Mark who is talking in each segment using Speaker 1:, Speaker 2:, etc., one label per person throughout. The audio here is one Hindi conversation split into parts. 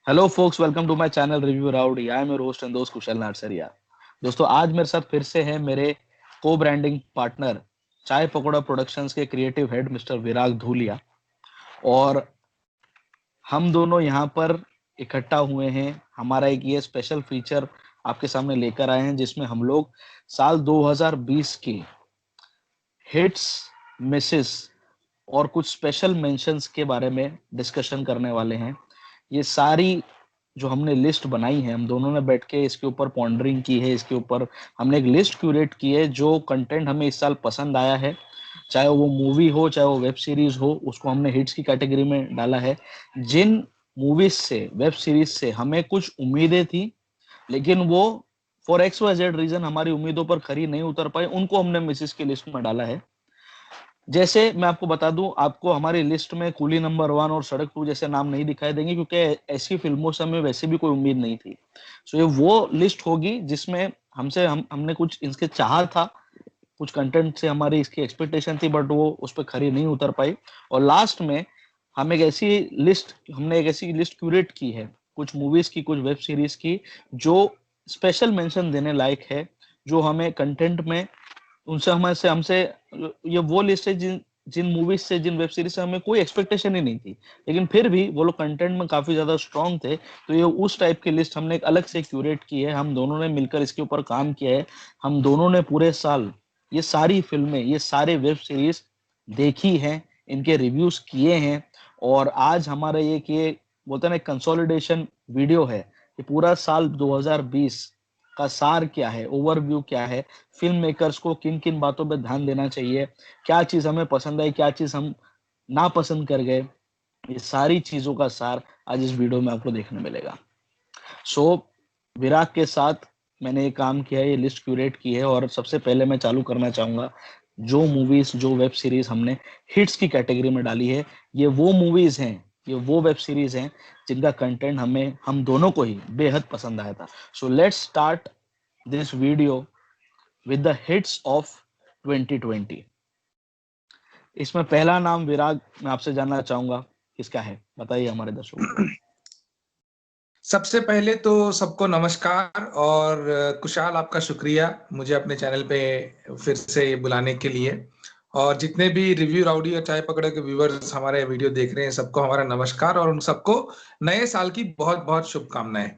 Speaker 1: Hello folks, welcome to my channel review rowdy. I am your host and दोस्त कुशल नारसरिया। दोस्तों, आज मेरे साथ फिर से हैं मेरे को ब्रांडिंग पार्टनर, चाय पकौड़ा प्रोडक्शंस के क्रिएटिव हेड मिस्टर विराग धूलिया। और हम दोनों यहाँ पर इकट्ठा हुए हैं। हमारा एक ये स्पेशल फीचर आपके सामने लेकर आए हैं, जिसमें हम लोग साल 2020 की हिट्स, मिसेस और कुछ स्पेशल मेंशंस के बारे में डिस्कशन करने वाले हैं। ये सारी जो हमने लिस्ट बनाई है, हम दोनों ने बैठ के इसके ऊपर पॉन्डरिंग की है। इसके ऊपर हमने एक लिस्ट क्यूरेट की है। जो कंटेंट हमें इस साल पसंद आया है, चाहे वो मूवी हो चाहे वो वेब सीरीज हो, उसको हमने हिट्स की कैटेगरी में डाला है। जिन मूवीज से, वेब सीरीज से हमें कुछ उम्मीदें थी, लेकिन वो for X Y Z reason हमारी उम्मीदों पर खरी नहीं उतर पाई, उनको हमने मिसेस की लिस्ट में डाला है। जैसे मैं आपको बता दूं, आपको हमारी लिस्ट में कूली नंबर 1 और सड़क 2 जैसे नाम नहीं दिखाई देंगे, क्योंकि ऐसी फिल्मों से हमें वैसे भी कोई उम्मीद नहीं थी। सो ये वो लिस्ट होगी जिसमें हमने कुछ इसके चाहा था, कुछ कंटेंट से हमारी इसकी एक्सपेक्टेशन थी, बट वो उस पर खरी नहीं उतर पाई। और लास्ट में हमने एक ऐसी लिस्ट क्यूरेट की है, कुछ मूवीज की, कुछ वेब सीरीज की, जो स्पेशल मेंशन देने लायक है, जो हमें कंटेंट में उनसे हमसे हमसे ये वो लिस्ट है जिन जिन मूवीज से, जिन वेब सीरीज से हमें कोई एक्सपेक्टेशन ही नहीं थी, लेकिन फिर भी वो लोग कंटेंट में काफी ज्यादा स्ट्रांग थे। तो ये उस टाइप की लिस्ट हमने एक अलग से क्यूरेट की है। हम दोनों ने मिलकर इसके ऊपर काम किया है। हम दोनों ने पूरे साल ये सारी फिल्में, ये सारे वेब सीरीज देखी हैं, इनके रिव्यूज किए हैं। और आज हमारा ये बोलते हैं ना, कंसोलिडेशन वीडियो है। ये पूरा साल 2020 का सार क्या है, ओवरव्यू क्या है, फिल्म मेकर्स को किन किन बातों पर ध्यान देना चाहिए, क्या चीज हमें पसंद आई, क्या चीज हम ना पसंद कर गए, ये सारी चीजों का सार आज इस वीडियो में आपको देखने मिलेगा। सो विराग के साथ मैंने ये काम किया है, ये लिस्ट क्यूरेट की है। और सबसे पहले मैं चालू करना चाहूंगा, जो मूवीज, जो वेब सीरीज हमने हिट्स की कैटेगरी में डाली है, ये वो मूवीज हैं, ये वो वेब सीरीज हैं जिनका कंटेंट हम दोनों को ही बेहद पसंद आया था। So let's start this video with the hits of 2020। इसमें पहला नाम विराग, मैं आपसे जानना चाहूंगा, किसका है? बताइए हमारे दर्शकों को।
Speaker 2: सबसे पहले तो सबको नमस्कार और कुशाल, आपका शुक्रिया मुझे अपने चैनल पे फिर से बुलाने के लिए। और जितने भी रिव्यू राउडी और चाय पकड़े के व्यूवर्स हमारे वीडियो देख रहे हैं, सबको हमारा नमस्कार और उन सबको नए साल की बहुत बहुत शुभकामनाएं।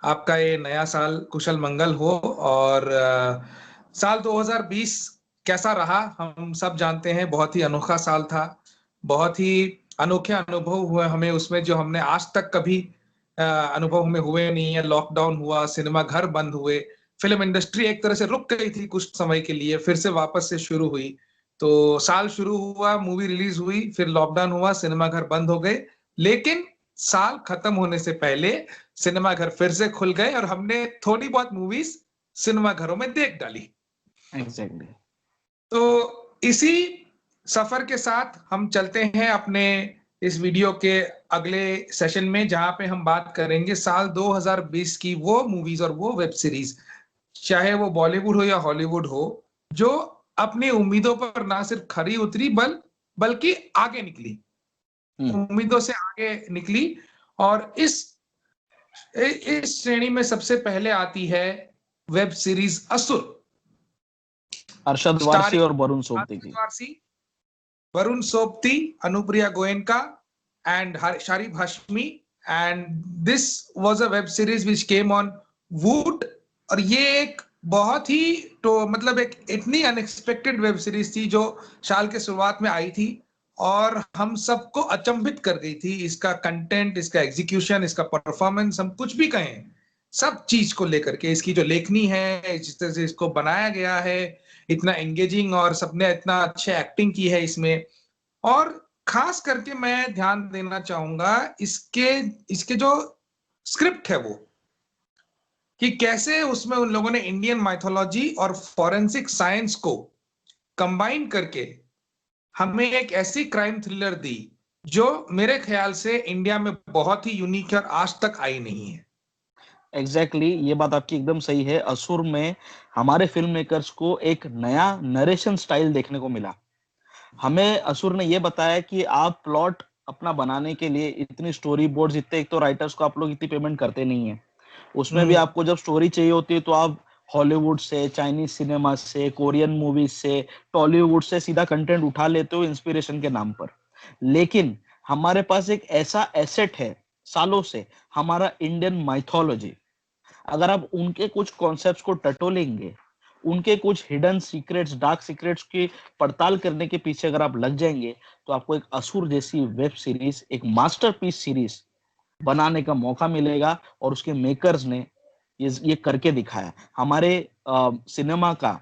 Speaker 2: आपका ये नया साल कुशल मंगल हो। और साल 2020 कैसा रहा हम सब जानते हैं। बहुत ही अनोखा साल था, बहुत ही अनोखे अनुभव हुए हमें उसमें, जो हमने आज तक कभी अनुभव हमें हुए नहीं है। लॉकडाउन हुआ, सिनेमा घर बंद हुए, फिल्म इंडस्ट्री एक तरह से रुक गई थी कुछ समय के लिए, फिर से वापस से शुरू हुई। तो साल शुरू हुआ, मूवी रिलीज हुई, फिर लॉकडाउन हुआ, सिनेमा घर बंद हो गए। लेकिन साल खत्म होने से पहले सिनेमा घर फिर से खुल गए और हमने थोड़ी बहुत मूवीज सिनेमा घरों में देख डाली।
Speaker 1: एग्जैक्टली।
Speaker 2: तो इसी सफर के साथ हम चलते हैं अपने इस वीडियो के अगले सेशन में, जहां पे हम बात करेंगे साल 2020 की वो मूवीज और वो वेब सीरीज, चाहे वो बॉलीवुड हो या हॉलीवुड हो, जो अपनी उम्मीदों पर ना सिर्फ खरी उतरी बल्कि आगे निकली, उम्मीदों से आगे निकली। और इस श्रेणी में सबसे पहले आती है वेब सीरीज असुर,
Speaker 1: अरशद वारसी
Speaker 2: स्टारिंग
Speaker 1: और वरुण सोबती
Speaker 2: अरशद
Speaker 1: की।
Speaker 2: Warsi, Varun Sobti, Anupriya Goenka and Sharif Hashmi, and this was a web series which came on Woot। और ये एक बहुत ही तो मतलब एक इतनी अनएक्सपेक्टेड वेब सीरीज थी जो साल के शुरुआत में आई थी और हम सबको अचंभित कर गई थी। इसका कंटेंट, इसका एग्जीक्यूशन, इसका परफॉर्मेंस, हम कुछ भी कहें, सब चीज को लेकर के, इसकी जो लेखनी है, जिस तरह से इसको बनाया गया है, इतना एंगेजिंग, और सबने इतना अच्छे एक्टिंग की है इसमें। और खास करके मैं ध्यान देना चाहूंगा इसके इसके जो स्क्रिप्ट है वो, कि कैसे उसमें उन लोगों ने इंडियन माइथोलॉजी और फॉरेंसिक साइंस को कंबाइन करके हमें एक ऐसी क्राइम थ्रिलर दी जो मेरे ख्याल से इंडिया में बहुत ही यूनिक है और आज तक आई नहीं है।
Speaker 1: एग्जैक्टली, ये बात आपकी एकदम सही है। असुर में हमारे फिल्म मेकर्स को एक नया नरेशन स्टाइल देखने को मिला। हमें असुर ने ये बताया कि आप प्लॉट अपना बनाने के लिए इतनी स्टोरी बोर्ड्स, इतने, एक तो राइटर्स को आप लोग इतनी पेमेंट करते नहीं है, उसमें भी आपको जब स्टोरी चाहिए होती है तो आप हॉलीवुड से, चाइनीज सिनेमा से, कोरियन मूवीज से, टॉलीवुड से सीधा कंटेंट उठा लेते हो इंस्पिरेशन के नाम पर। लेकिन हमारे पास एक ऐसा एसेट है सालों से, हमारा इंडियन माइथोलॉजी। अगर आप उनके कुछ कॉन्सेप्ट्स को टटोलेंगे, उनके कुछ हिडन सीक्रेट्स, डार्क सीक्रेट्स की पड़ताल करने के पीछे अगर आप लग जाएंगे, तो आपको एक असुर जैसी वेब सीरीज, एक मास्टरपीस सीरीज बनाने का मौका मिलेगा। और उसके मेकर्स ने ये करके दिखाया। हमारे सिनेमा का,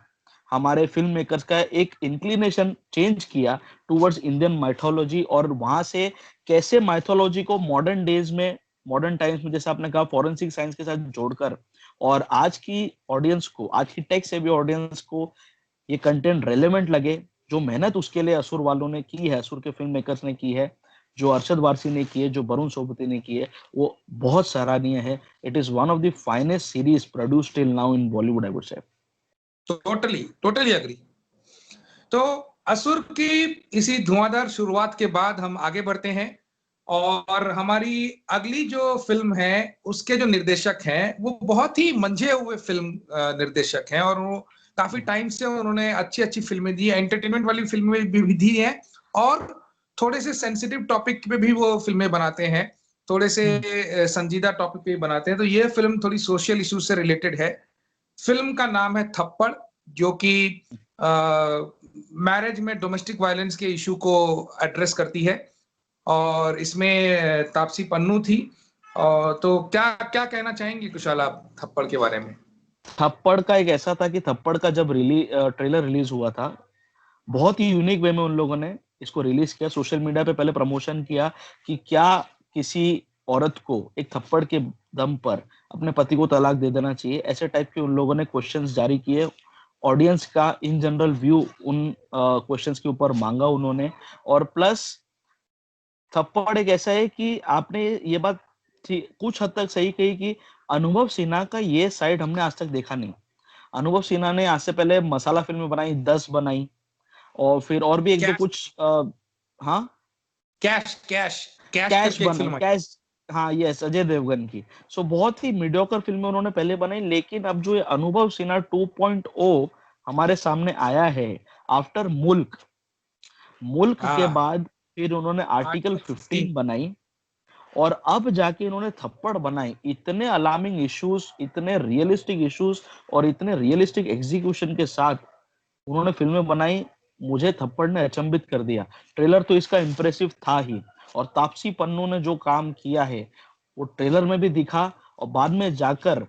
Speaker 1: हमारे फिल्म मेकर्स का एक इंक्लिनेशन चेंज किया टुवर्ड्स इंडियन माइथोलॉजी, और वहां से कैसे माइथोलॉजी को मॉडर्न डेज में, मॉडर्न टाइम्स में, जैसे आपने कहा, फॉरेंसिक साइंस के साथ जोड़कर, और आज की ऑडियंस को, आज की टेक सेवी ऑडियंस को ये कंटेंट रेलेवेंट लगे। जो मेहनत उसके लिए असुर वालों ने की है, असुर के फिल्म मेकर्स ने की है, जो अरशद वारसी ने की है, जो वरुण सोबती ने की है, वो बहुत सराहनीय है। It is one of the finest series produced till now in Bollywood, I would say.
Speaker 2: Totally totally agree. तो असुर की इसी धुआंधार शुरुआत के बाद हम आगे बढ़ते हैं, और हमारी अगली जो फिल्म है उसके जो निर्देशक हैं वो बहुत ही मंझे हुए फिल्म निर्देशक हैं, और वो काफी टाइम से उन्होंने अच्छी अच्छी फिल्में दी, एंटरटेनमेंट वाली फिल्में भी दी हैं, और थोड़े से सेंसिटिव टॉपिक पे भी वो फिल्में बनाते हैं, थोड़े से संजीदा टॉपिक पे बनाते हैं। तो ये फिल्म थोड़ी सोशल इश्यूज से रिलेटेड है। फिल्म का नाम है थप्पड़, जो कि मैरिज में डोमेस्टिक वायलेंस के इशू को एड्रेस करती है, और इसमें तापसी पन्नू थी। और तो क्या क्या कहना चाहेंगे कुशाल आप थप्पड़ के बारे में?
Speaker 1: थप्पड़ का एक ऐसा था कि थप्पड़ का जब ट्रेलर रिलीज हुआ था, बहुत ही यूनिक वे में उन लोगों ने इसको रिलीज किया, सोशल मीडिया पे पहले प्रमोशन किया कि क्या किसी औरत को एक थप्पड़ के दम पर अपने पति को तलाक दे देना चाहिए, ऐसे टाइप के उन लोगों ने क्वेश्चंस जारी किए। ऑडियंस का इन जनरल व्यू उन क्वेश्चंस के ऊपर मांगा उन्होंने। और प्लस थप्पड़ एक ऐसा है कि आपने ये बात कुछ हद तक सही कही कि अनुभव सिन्हा का ये साइड हमने आज तक देखा नहीं। अनुभव सिन्हा ने आज से पहले मसाला फिल्म बनाई, 10 बनाई, और फिर और भी एक दो
Speaker 2: कैश
Speaker 1: कुछ हाँ,
Speaker 2: कैश कैश कैश
Speaker 1: कैश
Speaker 2: करके एक
Speaker 1: बनाई,
Speaker 2: फिल्म आई।
Speaker 1: कैश, हाँ यस, अजय देवगन की। सो बहुत ही मीडियोकर फिल्में उन्होंने पहले बनाई, लेकिन अब जो ये अनुभव सिन्हा 2.0 हमारे सामने आया है, आफ्टर मुल्क, मुल्क के
Speaker 2: हाँ,
Speaker 1: बाद फिर उन्होंने आर्टिकल
Speaker 2: आर्टिकल 15।
Speaker 1: 15 बनाई, और अब जाके इन्होंने थप्पड़ बनाई। इतने अलार्मिंग इश्यूज, इतने रियलिस्टिक इश्यूज, और इतने रियलिस्टिक एग्जीक्यूशन के साथ उन्होंने फिल्में बनाई। मुझे थप्पड़ ने अचंभित कर दिया। ट्रेलर तो इसका इंप्रेसिव था ही, और तापसी पन्नू ने जो काम किया है वो ट्रेलर में भी दिखा, और बाद में जाकर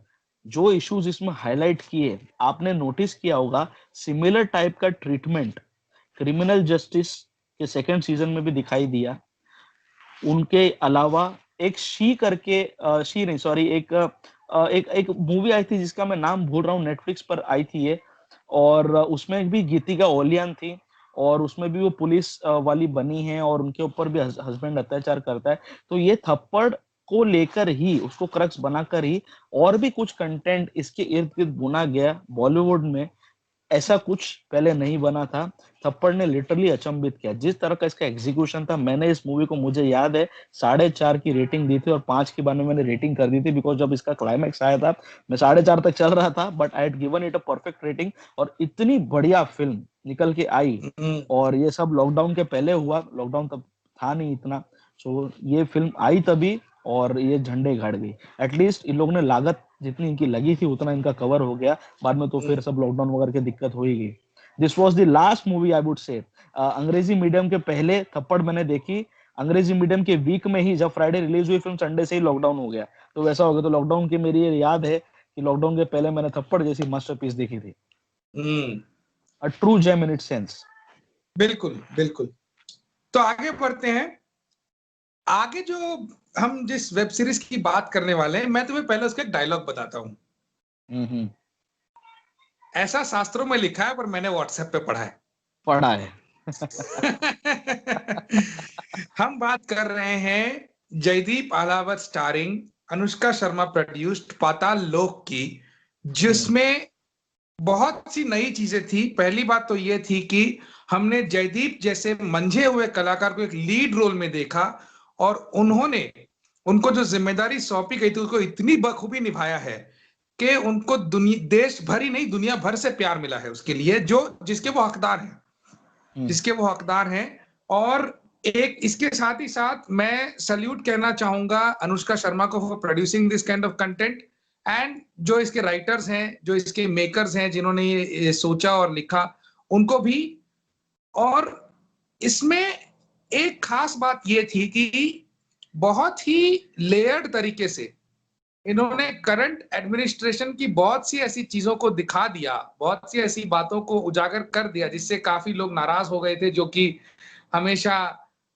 Speaker 1: जो इश्यूज इसमें हाईलाइट किए, आपने नोटिस किया होगा, सिमिलर टाइप का ट्रीटमेंट क्रिमिनल जस्टिस के सेकंड सीजन में भी दिखाई दिया। उनके अलावा एक शी करके, शी नहीं सॉरी, एक मूवी आई थी जिसका मैं नाम भूल रहा हूँ, नेटफ्लिक्स पर आई थी ये, और उसमें भी गीतिका ओलियान थी, और उसमें भी वो पुलिस वाली बनी है, और उनके ऊपर भी हस्बैंड अत्याचार करता है। तो ये थप्पड़ को लेकर ही, उसको क्रक्स बनाकर ही और भी कुछ कंटेंट इसके इर्द गिर्द बुना गया बॉलीवुड में। ऐसा कुछ पहले नहीं बना था। थप्पड़ ने लिटरली अचंभित किया, जिस तरह का इसका एग्जीक्यूशन था। मैंने इस मूवी को, मुझे याद है, 4.5 की रेटिंग दी थी, और 5 के बाद में मैंने रेटिंग कर दी थी, बिकॉज जब इसका क्लाइमैक्स आया था मैं 4.5 तक चल रहा था, but I had given it a perfect rating. और इतनी बढ़िया फिल्म निकल के आई, और ये सब लॉकडाउन के पहले हुआ, लॉकडाउन तब था नहीं इतना। सो ये फिल्म आई तभी, और ये झंडे गाड़ गई। एटलीस्ट इन लोगों ने लागत जितनी इनकी लगी थी उतना इनका कवर हो गया। बाद में तो फिर सब लॉकडाउन वगैरह की दिक्कत हो ही गई। This was the last movie I would से। अंग्रेजी मीडियम के पहले थप्पड़ मैंने देखी, अंग्रेजी मीडियम के वीक में ही, जब फ्राइडे रिलीज हुई फिल्म, संडे से ही लॉकडाउन हो गया। तो वैसा हो गया। तो लॉकडाउन की मेरी ये याद है कि लॉकडाउन के पहले मैंने थप्पड़ जैसी मास्टरपीस देखी थी, a true gem in it sense.
Speaker 2: बिल्कुल बिल्कुल। तो आगे बढ़ते हैं। आगे जो हम जिस वेब सीरीज की बात करने वाले हैं, मैं तुम्हें पहले उसका एक डायलॉग बताता हूँ। ऐसा शास्त्रों में लिखा है, पर मैंने व्हाट्सएप पे पढ़ा है।
Speaker 1: पढ़ा है।
Speaker 2: हम बात कर रहे हैं जयदीप अहलावत स्टारिंग, अनुष्का शर्मा प्रोड्यूस्ड पाताल लोक की, जिसमें बहुत सी नई चीजें थी। पहली बात तो ये थी कि हमने जयदीप जैसे मंझे हुए कलाकार को एक लीड रोल में देखा, और उन्होंने उनको जो जिम्मेदारी सौंपी गई थी उसको इतनी बखूबी निभाया है कि उनको दुनिया, देश भर ही नहीं दुनिया भर से प्यार मिला है उसके लिए, जो जिसके वो हकदार हैं, जिसके वो हकदार हैं। और एक इसके साथ ही साथ मैं सल्यूट कहना चाहूंगा अनुष्का शर्मा को for producing this kind of content, and जो इसके राइटर्स हैं, जो इसके मेकर्स हैं, जिन्होंने ये सोचा और लिखा, उनको भी। और इसमें एक खास बात ये थी कि बहुत ही लेयर्ड तरीके से इन्होंने करंट एडमिनिस्ट्रेशन की बहुत सी ऐसी चीजों को दिखा दिया, बहुत सी ऐसी बातों को उजागर कर दिया, जिससे काफी लोग नाराज हो गए थे, जो कि हमेशा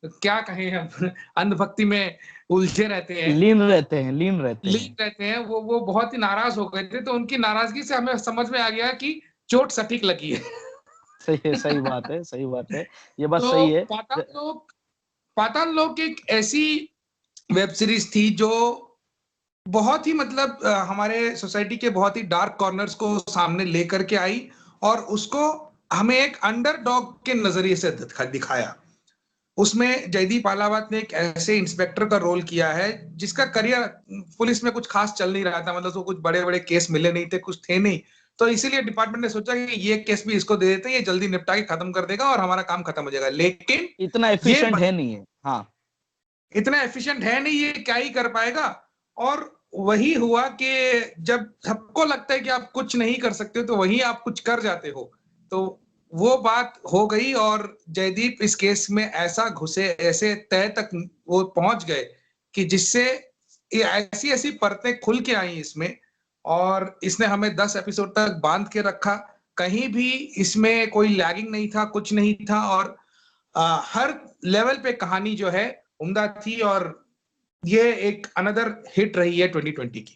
Speaker 2: क्या कहें हम अंधभक्ति में उलझे रहते हैं,
Speaker 1: लीन रहते हैं, लीन रहते
Speaker 2: लीन
Speaker 1: हैं।
Speaker 2: रहते हैं, वो बहुत ही नाराज हो गए थे। तो उनकी नाराजगी से हमें समझ में आ गया कि चोट सटीक लगी है।
Speaker 1: सही है, सही बात है, सही बात है, ये बात
Speaker 2: तो
Speaker 1: सही है।
Speaker 2: पाताल लोक एक ऐसी वेब सीरीज थी जो बहुत ही मतलब हमारे सोसाइटी के बहुत ही डार्क कॉर्नर्स को सामने लेकर के आई, और उसको हमें एक अंडरडॉग के नजरिए से दिखाया। उसमें जयदीप अहलावत ने एक ऐसे इंस्पेक्टर का रोल किया है जिसका करियर पुलिस में कुछ खास चल नहीं रहा था, मतलब उसको कुछ बड़े बड़े केस मिले नहीं थे, कुछ थे नहीं। तो इसीलिए डिपार्टमेंट ने सोचा कि ये केस भी इसको दे देते हैं, ये जल्दी निपटा के खत्म कर देगा और हमारा काम खत्म हो जाएगा। लेकिन
Speaker 1: इतना
Speaker 2: ये
Speaker 1: एफिशिएंट है नहीं है। हाँ,
Speaker 2: इतना एफिशिएंट है नहीं, ये क्या ही कर पाएगा। और वही हुआ कि जब सबको लगता है कि आप कुछ नहीं कर सकते हो, तो वही आप कुछ कर जाते हो। तो वो बात हो गई, और जयदीप इस केस में ऐसा घुसे, ऐसे तय तक वो पहुंच गए कि जिससे ये ऐसी ऐसी परतें खुल के आई इसमें, और इसने हमें 10 एपिसोड तक बांध के रखा। कहीं भी इसमें कोई लैगिंग नहीं था, कुछ नहीं था, और हर लेवल पे कहानी जो है उम्दा थी, और ये एक अनदर हिट रही है 2020 की।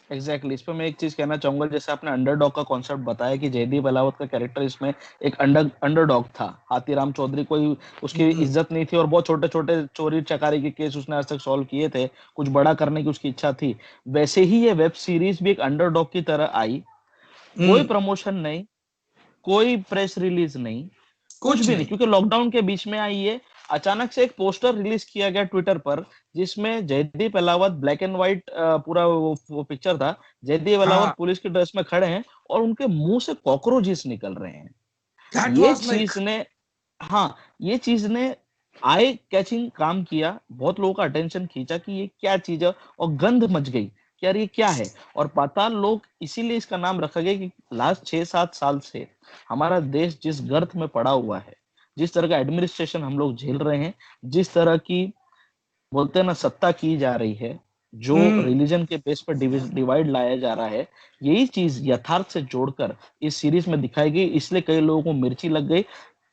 Speaker 1: एग्जैक्टली। इस पे मैं एक चीज कहना चाहूंगा, जैसे आपने अंडरडॉग का कॉन्सेप्ट बताया कि जयदीप अहलावत का कैरेक्टर इसमें एक अंडरडॉग था। हाथीराम चौधरी कोई उसकी इज्जत नहीं थी और बहुत छोटे छोटे चोरी चकारी के केस उसने आज तक सॉल्व किए थे, कुछ बड़ा करने की उसकी इच्छा थी। वैसे ही ये वेब सीरीज भी एक अंडरडॉग की तरह आई। कोई प्रमोशन नहीं, कोई प्रेस रिलीज नहीं, कुछ
Speaker 2: कुछ
Speaker 1: भी नहीं,
Speaker 2: नहीं।
Speaker 1: क्योंकि लॉकडाउन के बीच में आई है। अचानक से एक पोस्टर रिलीज किया गया ट्विटर पर, जिसमें Jaideep Ahlawat, black and white पूरा वो पिक्चर था, जयदीप
Speaker 2: हाँ,
Speaker 1: अहलावत पुलिस की ड्रेस में खड़े हैं और उनके मुंह से कॉकरोचेस निकल रहे हैं।
Speaker 2: दैट
Speaker 1: ये
Speaker 2: वाज लाइक।
Speaker 1: चीज ने, हाँ, ये चीज ने आई कैचिंग काम किया, बहुत लोगों का अटेंशन खींचा कि ये क्या चीज है, और गंध मच गई कि यार ये क्या है। और पाताल लोक इसीलिए इसका नाम रखा गया कि लास्ट 6-7 साल से हमारा देश जिस गर्त में पड़ा हुआ है, जिस तरह का एडमिनिस्ट्रेशन हम लोग झेल रहे हैं, जिस तरह की बोलते हैं ना सत्ता की जा रही है, जो रिलीजन के बेस पर डिवाइड लाया जा रहा है, यही चीज यथार्थ से जोड़कर इस सीरीज में दिखाई गई। इसलिए कई लोगों को मिर्ची लग गई।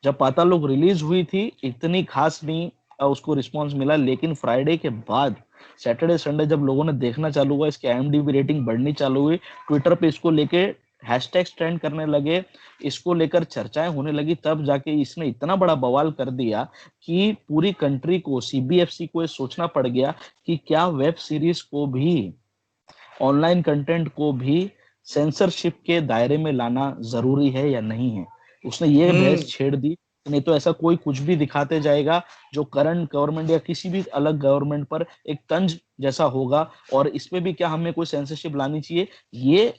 Speaker 1: जब पाताल लोक रिलीज हुई थी, इतनी खास नहीं उसको रिस्पांस मिला, लेकिन फ्राइडे के बाद सैटरडे संडे जब लोगों ने देखना चालू हुआ, इसकी IMDb रेटिंग बढ़नी चालू हुई, ट्विटर पे इसको लेके हैशटैग्स ट्रेंड करने लगे, इसको लेकर चर्चाएं होने लगी, तब जाके इसने इतना बड़ा बवाल कर दिया कि पूरी कंट्री को, CBFC को ये सोचना पड़ गया कि क्या वेब सीरीज को भी, ऑनलाइन कंटेंट को भी सेंसरशिप के दायरे में लाना जरूरी है या नहीं है। उसने ये बहस छेड़ दी, नहीं तो ऐसा कोई कुछ भी दिखाते जाएगा जो करंट गवर्नमेंट या किसी भी अलग गवर्नमेंट पर एक तंज जैसा होगा, और इसमें भी क्या हमें कोई सेंसरशिप लानी चाहिए। ये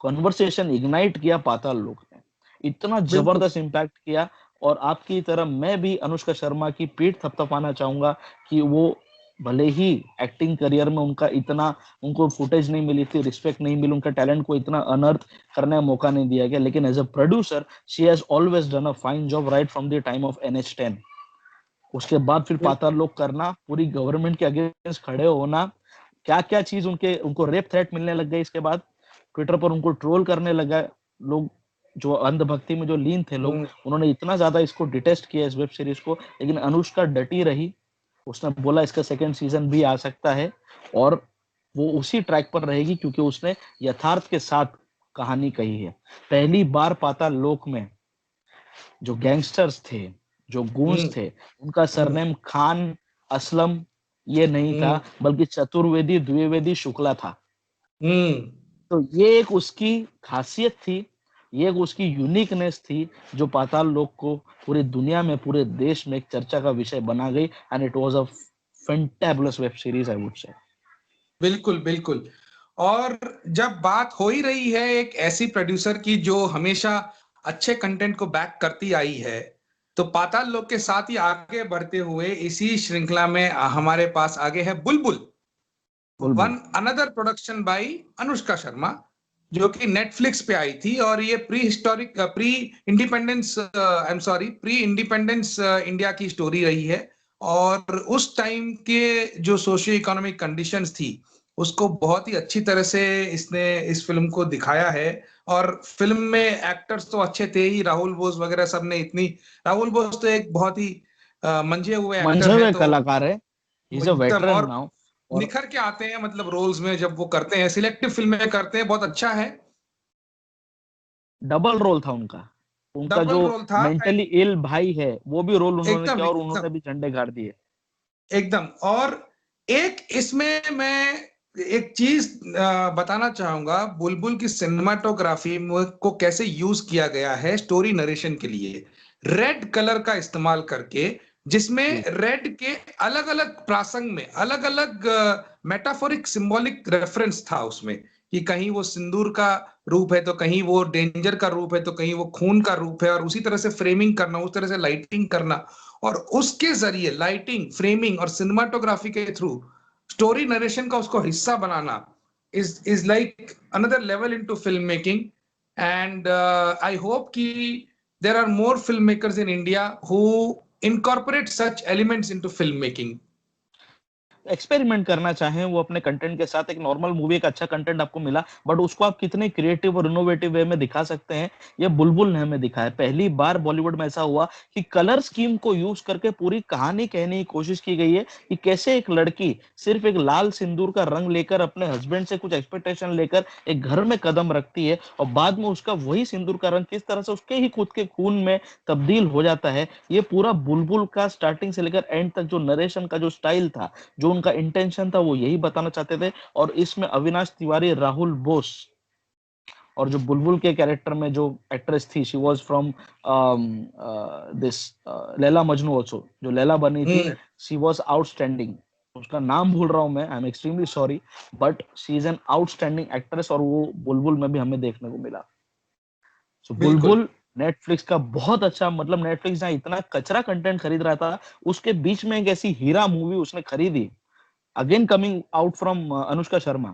Speaker 1: कॉन्वर्सेशन इग्नाइट किया पाताल लोक ने, इतना
Speaker 2: बिल्कुल।
Speaker 1: जबरदस्त इम्पैक्ट किया। और आपकी तरह मैं भी अनुष्का शर्मा की पीठ थपथपाना चाहूंगा कि वो भले ही एक्टिंग करियर में उनका इतना, उनको फुटेज नहीं मिली थी, रिस्पेक्ट नहीं मिली, उनका टैलेंट को इतना अनर्थ करने का मौका नहीं दिया गया, लेकिन as a producer she has always done a fine job right from the time of NH10। उसके बाद फिर पाताल लोक करना, पूरी गवर्नमेंट के अगेंस्ट खड़े होना, क्या क्या चीज उनको रेप थ्रेट मिलने लग गई। इसके बाद ट्विटर पर उनको ट्रोल करने लगा लोग, जो अंधभक्ति में जो लीन थे लोग, उन्होंने इतना ज्यादा इसको डिटेस्ट किया इस वेब सीरीज को। लेकिन अनुष्का डटी रही, उसने बोला इसका सेकंड सीजन भी आ सकता है, और वो उसी ट्रैक पर रहेगी क्योंकि उसने यथार्थ के साथ कहानी कही है। पहली बार पाताल लोक में जो गैंगस्टर्स थे, जो गूंस थे, उनका सरनेम खान, असलम ये नहीं था, बल्कि चतुर्वेदी, द्विवेदी, शुक्ला था। तो ये एक उसकी खासियत थी। ये एक उसकी यूनिकनेस थी जो पाताल लोक को पूरी दुनिया में, पूरे देश में एक चर्चा का विषय बना गई, and it was a fantabulous web series I would से।
Speaker 2: बिल्कुल बिल्कुल। और जब बात हो ही रही है एक ऐसी प्रोड्यूसर की जो हमेशा अच्छे कंटेंट को बैक करती आई है, तो पाताल लोक के साथ ही आगे बढ़ते हुए इसी श्रृंखला में हमारे पास आगे है बुलबुल,
Speaker 1: बुलबुल।
Speaker 2: One another production by Anushka Sharma, जो कि नेटफ्लिक्स पे आई थी। और ये pre independence I am sorry pre independence India की स्टोरी रही है। और उस टाइम के जो सोशियो इकोनॉमिक कंडीशंस थी उसको बहुत ही अच्छी तरह से इसने इस फिल्म को दिखाया है। और फिल्म में एक्टर्स तो अच्छे थे ही, राहुल बोस वगैरह सब ने इतनी, राहुल बोस तो एक बहुत ही मंझे हुए एक्टर
Speaker 1: मंझे
Speaker 2: है,
Speaker 1: हुए
Speaker 2: तो
Speaker 1: कलाकार है, ही इज अ
Speaker 2: एकदम
Speaker 1: वेटरन
Speaker 2: और
Speaker 1: नाउ। और
Speaker 2: निखर के आते हैं, मतलब रोल्स में जब वो करते हैं, सिलेक्टिव फिल्में करते हैं, बहुत अच्छा है।
Speaker 1: डबल रोल था उनका, उनका जो
Speaker 2: डबल रोल था
Speaker 1: मेंटली इल भाई है वो भी रोल उन्होंने
Speaker 2: एकदम
Speaker 1: किया, और
Speaker 2: एकदम
Speaker 1: उन्होंने भी झंडे गाड़ दिए।
Speaker 2: एकदम। और एक इसमें मैं एक चीज बताना चाहूंगा, बुलबुल की सिनेमाटोग्राफी को कैसे यूज किया गया है स्टोरी नरेशन के लिए, रेड कलर का इस्तेमाल करके, जिसमें
Speaker 1: जी।
Speaker 2: रेड के अलग अलग प्रासंग में अलग अलग मेटाफोरिक सिंबॉलिक रेफरेंस था उसमें, कि कहीं वो सिंदूर का रूप है, तो कहीं वो डेंजर का रूप है, तो कहीं वो खून का रूप है। और उसी तरह से फ्रेमिंग करना, उस तरह से लाइटिंग करना, और उसके जरिए लाइटिंग, फ्रेमिंग और सिनेमाटोग्राफी के थ्रू स्टोरी नरेशन का उसको हिस्सा बनाना is like another level into film making. And I hope कि there are more filmmakers in India who incorporate such elements into filmmaking.
Speaker 1: Experiment करना चाहें वो अपने कंटेंट के साथ, एक नॉर्मल मूवी एक अच्छा कंटेंट आपको मिला, बट उसको आप कितने क्रिएटिव और इनोवेटिव वे में दिखा सकते हैं, ये बुलबुल ने हमें दिखाया। पहली बार बॉलीवुड में ऐसा हुआ कि कलर स्कीम को यूज करके पूरी कहानी कहने की कोशिश की गई है, कि कैसे एक लड़की सिर्फ एक लाल सिंदूर का रंग लेकर अपने हस्बैंड से कुछ एक्सपेक्टेशन लेकर एक घर में कदम रखती है, और बाद में उसका वही सिंदूर का रंग किस तरह से उसके ही खुद के खून में तब्दील हो जाता है। ये पूरा बुलबुल का स्टार्टिंग से लेकर एंड तक जो नरेशन का जो स्टाइल था, जो उनका इंटेंशन था, वो यही बताना चाहते थे। और इसमें अविनाश तिवारी, राहुल बोस, और जो बुलबुल के कैरेक्टर में जो एक्ट्रेस थी, she was from this Laila Majnu also, जो लैला बनी थी, शी वाज आउटस्टैंडिंग। उसका नाम भूल रहा हूं मैं, I am extremely sorry, but she is an outstanding actress, और वो बुलबुल में भी हमें देखने को मिला। सो
Speaker 2: बिल्कुल
Speaker 1: बुलबुल नेटफ्लिक्स का बहुत अच्छा, मतलब नेटफ्लिक्स जहाँ इतना कचरा कंटेंट खरीद रहा था, उसके बीच में एक ऐसी हीरा मूवी उसने खरीदी, again coming out from Anushka Sharma.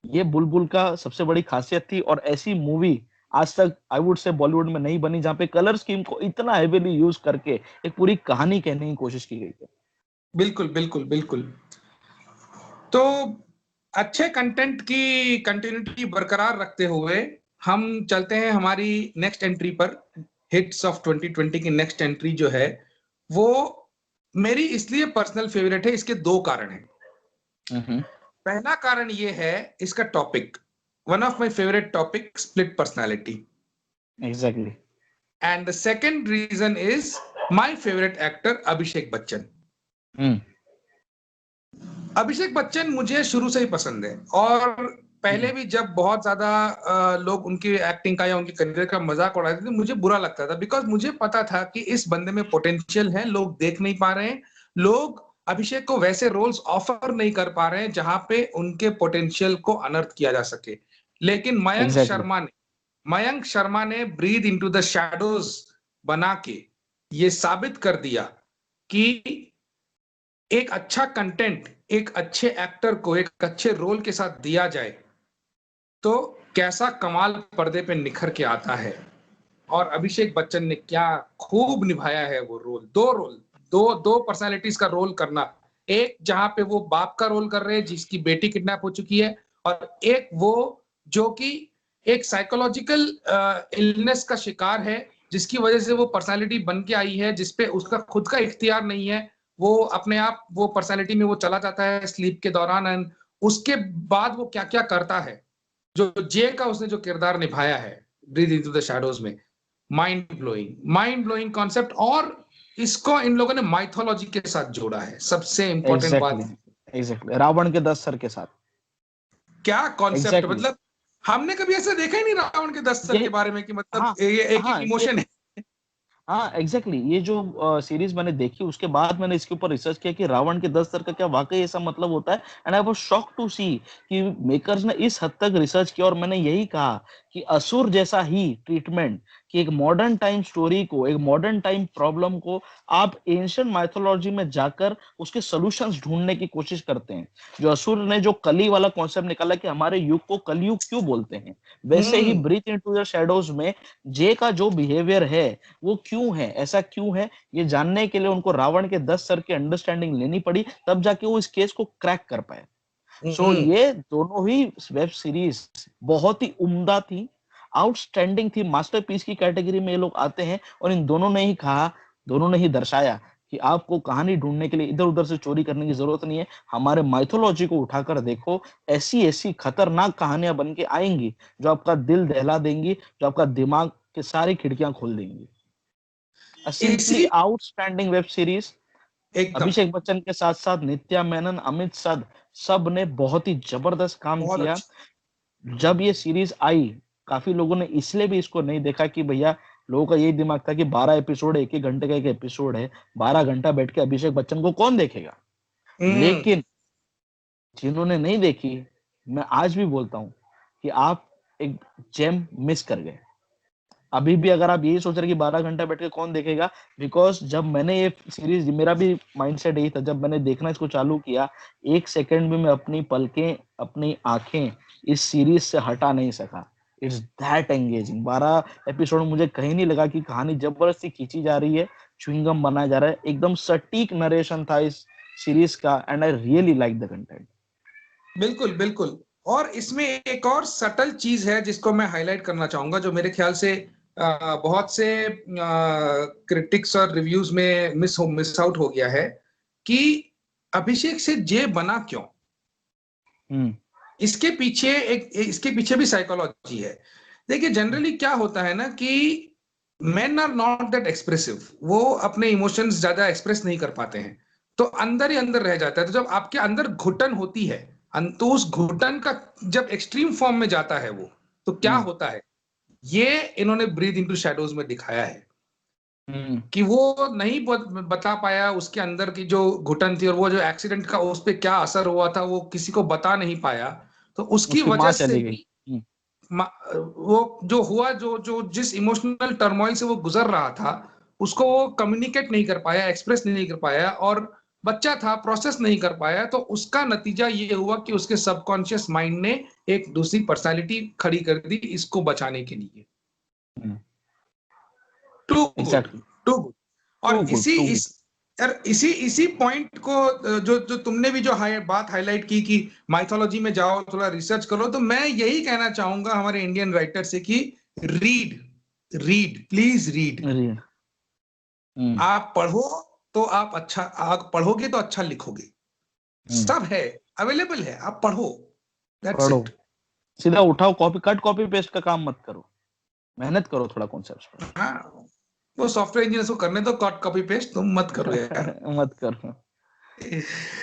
Speaker 1: ये बुलबुल का सबसे बड़ी खासियत थी, और ऐसी मूवी आज तक आई वुड से बॉलीवुड में नहीं बनी, जहां पे कलर स्कीम को इतना हेवीली यूज करके एक पूरी कहानी कहने की कोशिश की गई है।
Speaker 2: बिल्कुल बिल्कुल बिल्कुल। तो अच्छे कंटेंट की कंटिन्यूटी बरकरार रखते हुए हम चलते हैं हमारी नेक्स्ट एंट्री पर। हिट्स ऑफ 2020 की नेक्स्ट एंट्री जो है वो मेरी इसलिए पर्सनल फेवरेट है, इसके दो कारण हैं।
Speaker 1: हम्म।
Speaker 2: पहला कारण ये है इसका topic, one of my favourite topic, split personality.
Speaker 1: Exactly.
Speaker 2: And the second reason is my favourite actor Abhishek Bachchan.
Speaker 1: Hmm.
Speaker 2: Abhishek Bachchan मुझे शुरू से ही पसंद है, और पहले भी जब बहुत ज्यादा लोग उनकी एक्टिंग का या उनके करियर का मजाक उड़ाते थे, मुझे बुरा लगता था, बिकॉज मुझे पता था कि इस बंदे में पोटेंशियल है, लोग देख नहीं पा रहे हैं, लोग अभिषेक को वैसे रोल्स ऑफर नहीं कर पा रहे हैं जहां पे उनके पोटेंशियल को अनर्थ किया जा सके। लेकिन
Speaker 1: एग्जैक्टली।
Speaker 2: मयंक शर्मा ने ब्रीथ इनटू द शैडोज बना के ये साबित कर दिया कि एक अच्छा कंटेंट एक अच्छे एक्टर को एक अच्छे रोल के साथ दिया जाए तो कैसा कमाल पर्दे पे निखर के आता है। और अभिषेक बच्चन ने क्या खूब निभाया है वो रोल, दो दो पर्सनालिटीज का रोल करना। एक जहां पे वो बाप का रोल कर रहे हैं जिसकी बेटी किडनैप हो चुकी है, और एक वो जो कि एक साइकोलॉजिकल इलनेस का शिकार है, जिसकी वजह से वो पर्सनालिटी बन के आई है, जिसपे उसका खुद का इख्तियार नहीं है, वो अपने आप वो पर्सनालिटी में वो चला जाता है स्लीप के दौरान। एंड उसके बाद वो क्या क्या करता है, जो जे का उसने जो किरदार निभाया है ब्रीथ इनटू द शैडोज में, माइंड ब्लोइंग कॉन्सेप्ट। और इसको इन लोगों ने माइथोलॉजी के साथ जोड़ा है, सबसे इंपॉर्टेंट
Speaker 1: एग्जैक्टली।
Speaker 2: बात।
Speaker 1: एग्जैक्टली, रावण के 10 सर के साथ।
Speaker 2: क्या कॉन्सेप्ट,
Speaker 1: एग्जैक्टली।
Speaker 2: मतलब हमने कभी ऐसा देखा ही नहीं रावण के 10 सर के बारे में कि मतलब
Speaker 1: हाँ,
Speaker 2: ये एक
Speaker 1: हाँ,
Speaker 2: इमोशन है।
Speaker 1: हाँ, एग्जैक्टली ये जो सीरीज मैंने देखी उसके बाद मैंने इसके ऊपर रिसर्च किया कि रावण के 10 सर का क्या वाकई ऐसा मतलब होता है, and I was shock to see कि मेकर्स ने इस हद तक रिसर्च किया। और मैंने यही कहा कि असुर जैसा ही ट्रीटमेंट, कि एक मॉडर्न टाइम स्टोरी को, एक मॉडर्न टाइम प्रॉब्लम को आप एंशिएंट माइथोलॉजी में जाकर उसके सॉल्यूशंस ढूंढने की कोशिश करते हैं। जो असुर ने जो कली वाला कॉन्सेप्ट निकाला कि हमारे युग को कलयुग क्यों बोलते हैं, वैसे ही ब्रीथ इनटू द शैडोज में जे का जो बिहेवियर है वो क्यों है, ऐसा क्यों है, ये जानने के लिए उनको रावण के 10 सर की अंडरस्टैंडिंग लेनी पड़ी, तब जाके वो इस केस को क्रैक कर पाए। सो ये दोनों ही वेब सीरीज बहुत ही उम्दा थी, आउटस्टैंडिंग थी, मास्टरपीस की कैटेगरी में ये लोग आते हैं। और इन दोनों ने ही कहा, दोनों ने ही दर्शाया कि आपको कहानी ढूंढने के लिए इधर उधर से चोरी करने की जरूरत नहीं है, हमारे माइथोलॉजी को उठाकर देखो, ऐसी ऐसी खतरनाक कहानियां बन के आएंगी जो आपका दिल दहला देंगी, जो आपका दिमाग की सारी खिड़कियां खोल देंगी। सिंपली
Speaker 2: इसी
Speaker 1: आउटस्टैंडिंग वेब सीरीज।
Speaker 2: एकदम
Speaker 1: अभिषेक बच्चन के साथ साथ नित्या मेनन, अमित सद, सब ने बहुत ही जबरदस्त काम
Speaker 2: बहुत
Speaker 1: किया।
Speaker 2: अच्छा।
Speaker 1: जब ये सीरीज आई, काफी लोगों ने इसलिए भी इसको नहीं देखा कि भैया, लोगों का यही दिमाग था कि 12 एपिसोड, एक एक घंटे का एक एपिसोड है, 12 घंटा बैठ के अभिषेक बच्चन को कौन देखेगा।
Speaker 2: हम्म
Speaker 1: लेकिन जिन्होंने नहीं देखी, मैं आज भी बोलता हूं कि आप एक जेम मिस कर गए। अभी भी अगर आप यही सोच रहे कि 12 घंटा बैठ के कौन देखेगा, बिकॉज जब मैंने ये सीरीज, मेरा भी माइंडसेट यही था, जब मैंने देखना इसको चालू किया, एक सेकंड में मैं अपनी पलकें, अपनी आंखें इस सीरीज से हटा नहीं सका। It's that engaging. 12 एपिसोड मुझे कहीं नहीं लगा कि कहानी जबरदस्ती खींची जा रही है, च्युइंगम बनाया जा रहा है। एकदम सटीक नरेशन था इस सीरीज का, and I really like the content.
Speaker 2: बिल्कुल बिल्कुल। और इसमें एक और सटल चीज है जिसको मैं हाईलाइट करना चाहूंगा, जो मेरे ख्याल से बहुत से क्रिटिक्स और रिव्यूज में मिस आउट हो गया है, कि अभिषेक से जे बना क्यों। इसके पीछे भी साइकोलॉजी है। देखिए जनरली क्या होता है ना कि men are not that expressive, वो अपने इमोशंस ज्यादा एक्सप्रेस नहीं कर पाते हैं, तो अंदर ही अंदर रह जाता है। तो जब आपके अंदर घुटन होती है, तो उस घुटन का जब एक्सट्रीम फॉर्म में जाता है वो, तो क्या होता है, ये इन्होंने ब्रीथ इनटू शैडोज में दिखाया है कि वो नहीं बता पाया उसके अंदर की जो घुटन थी, और वो जो एक्सीडेंट का उस पर क्या असर हुआ था वो किसी को बता नहीं पाया। तो उसकी
Speaker 1: उसकी
Speaker 2: वजह
Speaker 1: माँ
Speaker 2: से
Speaker 1: चली गई।
Speaker 2: भी वो जो हुआ, जो जो जिस इमोशनल टर्मोइल से वो गुजर रहा था, उसको वो कम्युनिकेट नहीं कर पाया, एक्सप्रेस नहीं कर पाया, और बच्चा था, प्रोसेस नहीं कर पाया। तो उसका नतीजा ये हुआ कि उसके सबकॉन्शियस माइंड ने एक दूसरी पर्सनालिटी खड़ी कर दी इसको बचाने के लिए। Too good,
Speaker 1: exactly.
Speaker 2: Too good.
Speaker 1: Too
Speaker 2: और
Speaker 1: गुड, टू गुड।
Speaker 2: इसी इसी पॉइंट को, जो जो तुमने भी जो बात हाईलाइट की कि माइथोलॉजी में जाओ, थोड़ा रिसर्च करो, तो मैं यही कहना चाहूंगा हमारे इंडियन राइटर से कि रीड, रीड, प्लीज रीड। आप पढ़ो, तो आप पढ़ोगे तो अच्छा लिखोगे। सब है, अवेलेबल है, आप पढ़ो, दैट्स
Speaker 1: पढ़ो,
Speaker 2: इट।
Speaker 1: सीधा उठाओ, कॉपी पेस्ट का काम मत करो, मेहनत करो थोड़ा कॉन्सेप्ट्स
Speaker 2: हाँ, वो सॉफ्टवेयर इंजीनियर को करने दो, कॉपी पेस्ट तुम मत करो यार।
Speaker 1: पर। मत करो।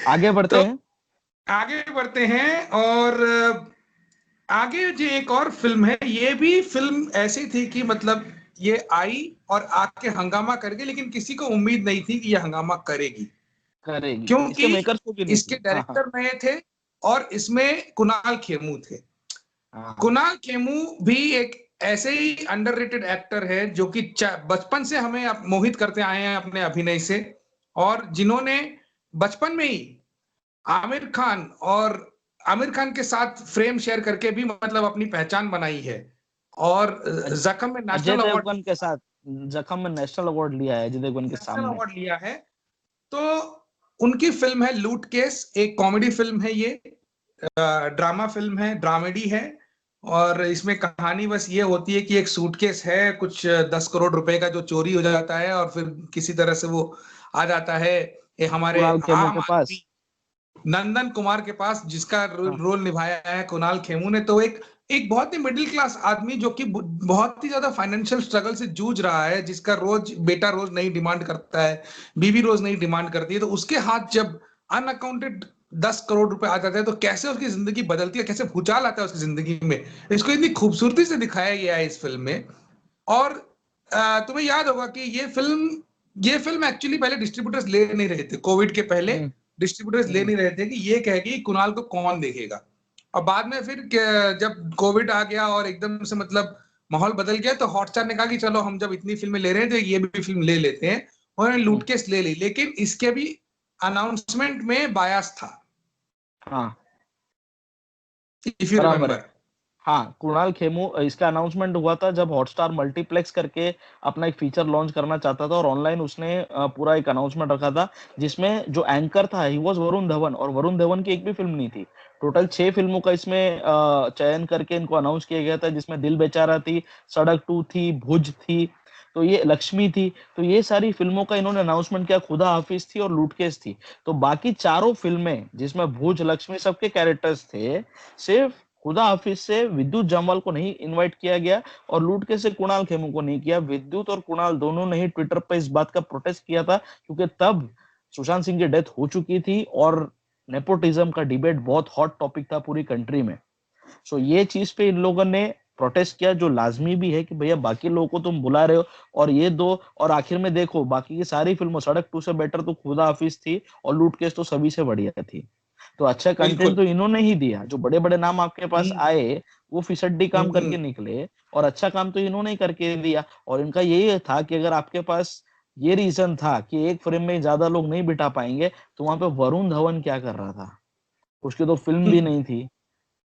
Speaker 1: आगे बढ़ते
Speaker 2: तो
Speaker 1: हैं।
Speaker 2: आगे बढ़ते हैं, और आगे जो एक और फिल्म है, ये भी फिल्म ऐसी थी कि मतलब ये आई और आके हंगामा कर गई, लेकिन किसी को उम्मीद नहीं थी कि ये हंगामा करेगी,
Speaker 1: करेगी, इसके
Speaker 2: क्योंकि
Speaker 1: मेकर्स को भी नहीं
Speaker 2: इसके
Speaker 1: थी। हाँ, हाँ,
Speaker 2: डायरेक्टर नए थे और इसमें कुणाल खेमू थे।
Speaker 1: हाँ।
Speaker 2: कुणाल खेमू भी एक ऐसे ही अंडररेटेड एक्टर है जो कि बचपन से हमें मोहित करते आए हैं अपने अभिनय से, और जिन्होंने बचपन में ही आमिर खान और आमिर खान के साथ फ्रेम शेयर करके भी मतलब अपनी पहचान बनाई है, और
Speaker 1: अज-
Speaker 2: जख्म में
Speaker 1: अजय
Speaker 2: नेशनल अवार्ड,
Speaker 1: देवगन के साथ जख्म में नेशनल अवार्ड लिया है, अजय देवगन के
Speaker 2: नेशनल
Speaker 1: सामने।
Speaker 2: अवार्ड लिया है। तो उनकी फिल्म है लूट केस, एक कॉमेडी फिल्म है ये, ड्रामा फिल्म है, ड्रामेडी है। और इसमें कहानी बस ये होती है कि एक सूटकेस है, कुछ 10 करोड़ रुपए का, जो चोरी हो जाता है, और फिर किसी तरह से वो आ जाता है ये हमारे
Speaker 1: कुणाल खेमू
Speaker 2: आम
Speaker 1: के पास।
Speaker 2: आदमी नंदन कुमार के पास, जिसका
Speaker 1: हाँ,
Speaker 2: रोल निभाया है कुणाल खेमू ने। तो एक एक बहुत ही मिडिल क्लास आदमी, जो कि बहुत ही ज्यादा फाइनेंशियल स्ट्रगल से जूझ रहा है, जिसका रोज बेटा रोज नहीं डिमांड करता है, बीवी रोज नहीं डिमांड करती है, तो उसके हाथ जब अनअकाउंटेड 10 करोड़ रुपए आ जाते हैं, तो कैसे उसकी जिंदगी बदलती है, कैसे भूचाल आता है उसकी जिंदगी में, इसको इतनी खूबसूरती से दिखाया गया है इस फिल्म में। और तुम्हें याद होगा कि ये फिल्म एक्चुअली पहले डिस्ट्रीब्यूटर्स ले नहीं रहे थे, कोविड के पहले
Speaker 1: हम्म।
Speaker 2: डिस्ट्रीब्यूटर्स ले
Speaker 1: हम्म।
Speaker 2: नहीं रहे थे कि ये कह कि कुणाल को कौन देखेगा। और बाद में फिर जब कोविड आ गया और एकदम से मतलब माहौल बदल गया, तो हॉटस्टार ने कहा कि चलो हम जब इतनी फिल्में ले रहे हैं तो ये भी फिल्म ले लेते हैं, उन्होंने
Speaker 1: हम्म।
Speaker 2: लूट केस ले ली। लेकिन इसके भी अनाउंसमेंट में बायस था,
Speaker 1: हाँ,
Speaker 2: इफ यू
Speaker 1: बराबर है।
Speaker 2: रिमेम्बर।
Speaker 1: हाँ, कुणाल खेमू, इसका अनाउंसमेंट हुआ था जब हॉटस्टार मल्टीप्लेक्स करके अपना एक फीचर लॉन्च करना चाहता था, और ऑनलाइन उसने पूरा एक अनाउंसमेंट रखा था, जिसमें जो एंकर था ही वॉज वरुण धवन, और वरुण धवन की एक भी फिल्म नहीं थी। टोटल 6 फिल्मों का इसमें चयन करके इनको अनाउंस किया गया था, जिसमें दिल बेचारा थी, सड़क 2 थी, भुज थी, तो ये लक्ष्मी थी। तो ये सारी फिल्मों का इन्होंने अनाउंसमेंट किया, खुदा हाफिज थी और लूटकेस थी। तो बाकी चारों फिल्में जिसमें भुज, लक्ष्मी, सबके कैरेक्टर्स थे, सिर्फ खुदा हाफिज से विद्युत जामवाल को नहीं इनवाइट किया गया, और लूटकेस से कुणाल खेमू को नहीं किया। विद्युत और कुणाल दोनों ने ही ट्विटर पर इस बात का प्रोटेस्ट किया था, क्योंकि तब सुशांत सिंह की डेथ हो चुकी थी, और नेपोटिज्म का डिबेट बहुत हॉट टॉपिक था पूरी कंट्री में। सो ये चीज पे इन लोगों ने प्रोटेस्ट किया, जो लाजमी भी है कि भैया बाकी लोगों को तुम बुला रहे हो, और ये दो। और आखिर में देखो, बाकी की सारी फिल्मों, सड़क 2 से बेटर तो खुदा हाफिज थी, और लूटकेस तो सभी से बढ़िया थी। तो अच्छा कंटेंट
Speaker 2: बिल्कुल।
Speaker 1: तो इन्होंने ही दिया। जो बड़े बड़े नाम आपके पास
Speaker 2: हम्म।
Speaker 1: आए, वो फिसड्डी काम
Speaker 2: हम्म।
Speaker 1: करके निकले, और अच्छा काम तो इन्होंने ही करके दिया। और इनका यही था कि अगर आपके पास ये रीजन था कि एक फ्रेम में ज्यादा लोग नहीं बिठा पाएंगे, तो वहां पे वरुण धवन क्या कर रहा था? उसकी तो फिल्म भी नहीं थी,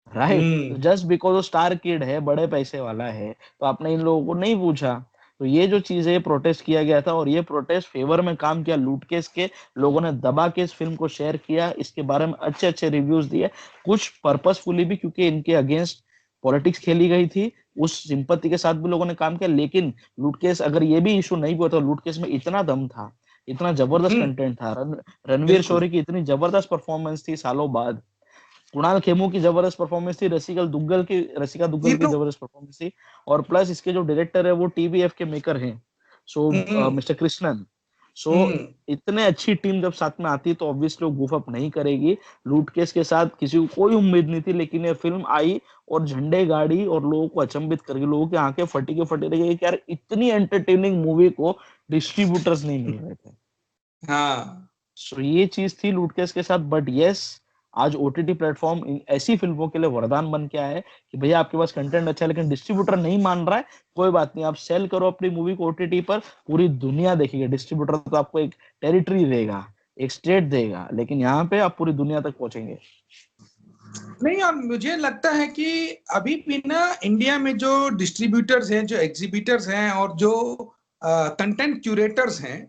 Speaker 1: राइट? तो
Speaker 2: हम्म।
Speaker 1: जस्ट बिकॉज वो स्टार किड है, बड़े पैसे वाला है, तो आपने इन लोगों को नहीं पूछा। तो ये जो चीज है, प्रोटेस्ट किया गया था, और ये प्रोटेस्ट फेवर में काम किया लूट केस के। लोगों ने दबा के इस फिल्म को शेयर किया, इसके बारे में अच्छे अच्छे रिव्यूज दिए, कुछ पर्पसफुली भी, क्योंकि इनके अगेंस्ट पॉलिटिक्स खेली गई थी, उस सिंपत्ति के साथ भी लोगों ने काम किया। लेकिन लूट केस, अगर ये भी इशू नहीं हुआ तो लूट केस में इतना दम था, इतना जबरदस्त
Speaker 2: हम्म।
Speaker 1: कंटेंट था, रणवीर
Speaker 2: बिल्कुल।
Speaker 1: शोरी की इतनी जबरदस्त परफॉर्मेंस थी सालों बाद, कुणाल खेमू की जबरदस्त परफॉर्मेंस थी, रसिका दुग्गल की
Speaker 2: तीनों।
Speaker 1: जबरदस्त परफॉर्मेंस थी, और प्लस इसके जो डायरेक्टर है वो टीबीएफ के मेकर हैं, सो
Speaker 2: हम्म।
Speaker 1: मिस्टर कृष्णन। सो
Speaker 2: हम्म।
Speaker 1: इतने अच्छी टीम जब साथ में आती है, तो ऑब्वियसली वो गुफ अप नहीं करेगी। लूट केस के साथ किसी को कोई उम्मीद नहीं थी, लेकिन ये फिल्म आई और झंडे गाड़ी, और लोगों को अचंभित कर गई, लोगों की आंखें फटी के फटी रही कि यार इतनी एंटरटेनिंग मूवी को डिस्ट्रीब्यूटर्स नहीं मिल रहे थे।
Speaker 2: हाँ।
Speaker 1: सो ये चीज थी लूट केस के साथ। बट यस, आज ओटीटी प्लेटफॉर्म ऐसी फिल्मों के लिए वरदान बन के आया है कि भैया आपके पास कंटेंट अच्छा है, लेकिन डिस्ट्रीब्यूटर नहीं मान रहा है, कोई बात नहीं, आप सेल करो अपनी मूवी को ओटीटी पर, पूरी दुनिया देखेगी। डिस्ट्रीब्यूटर तो आपको एक टेरिटरी देगा, एक स्टेट देगा, लेकिन यहाँ पे आप पूरी दुनिया तक पहुंचेंगे।
Speaker 2: नहीं, और मुझे लगता है कि अभी भी ना इंडिया में जो डिस्ट्रीब्यूटर्स हैं, जो एग्जीबिटर्स हैं, और जो कंटेंट क्यूरेटर्स हैं,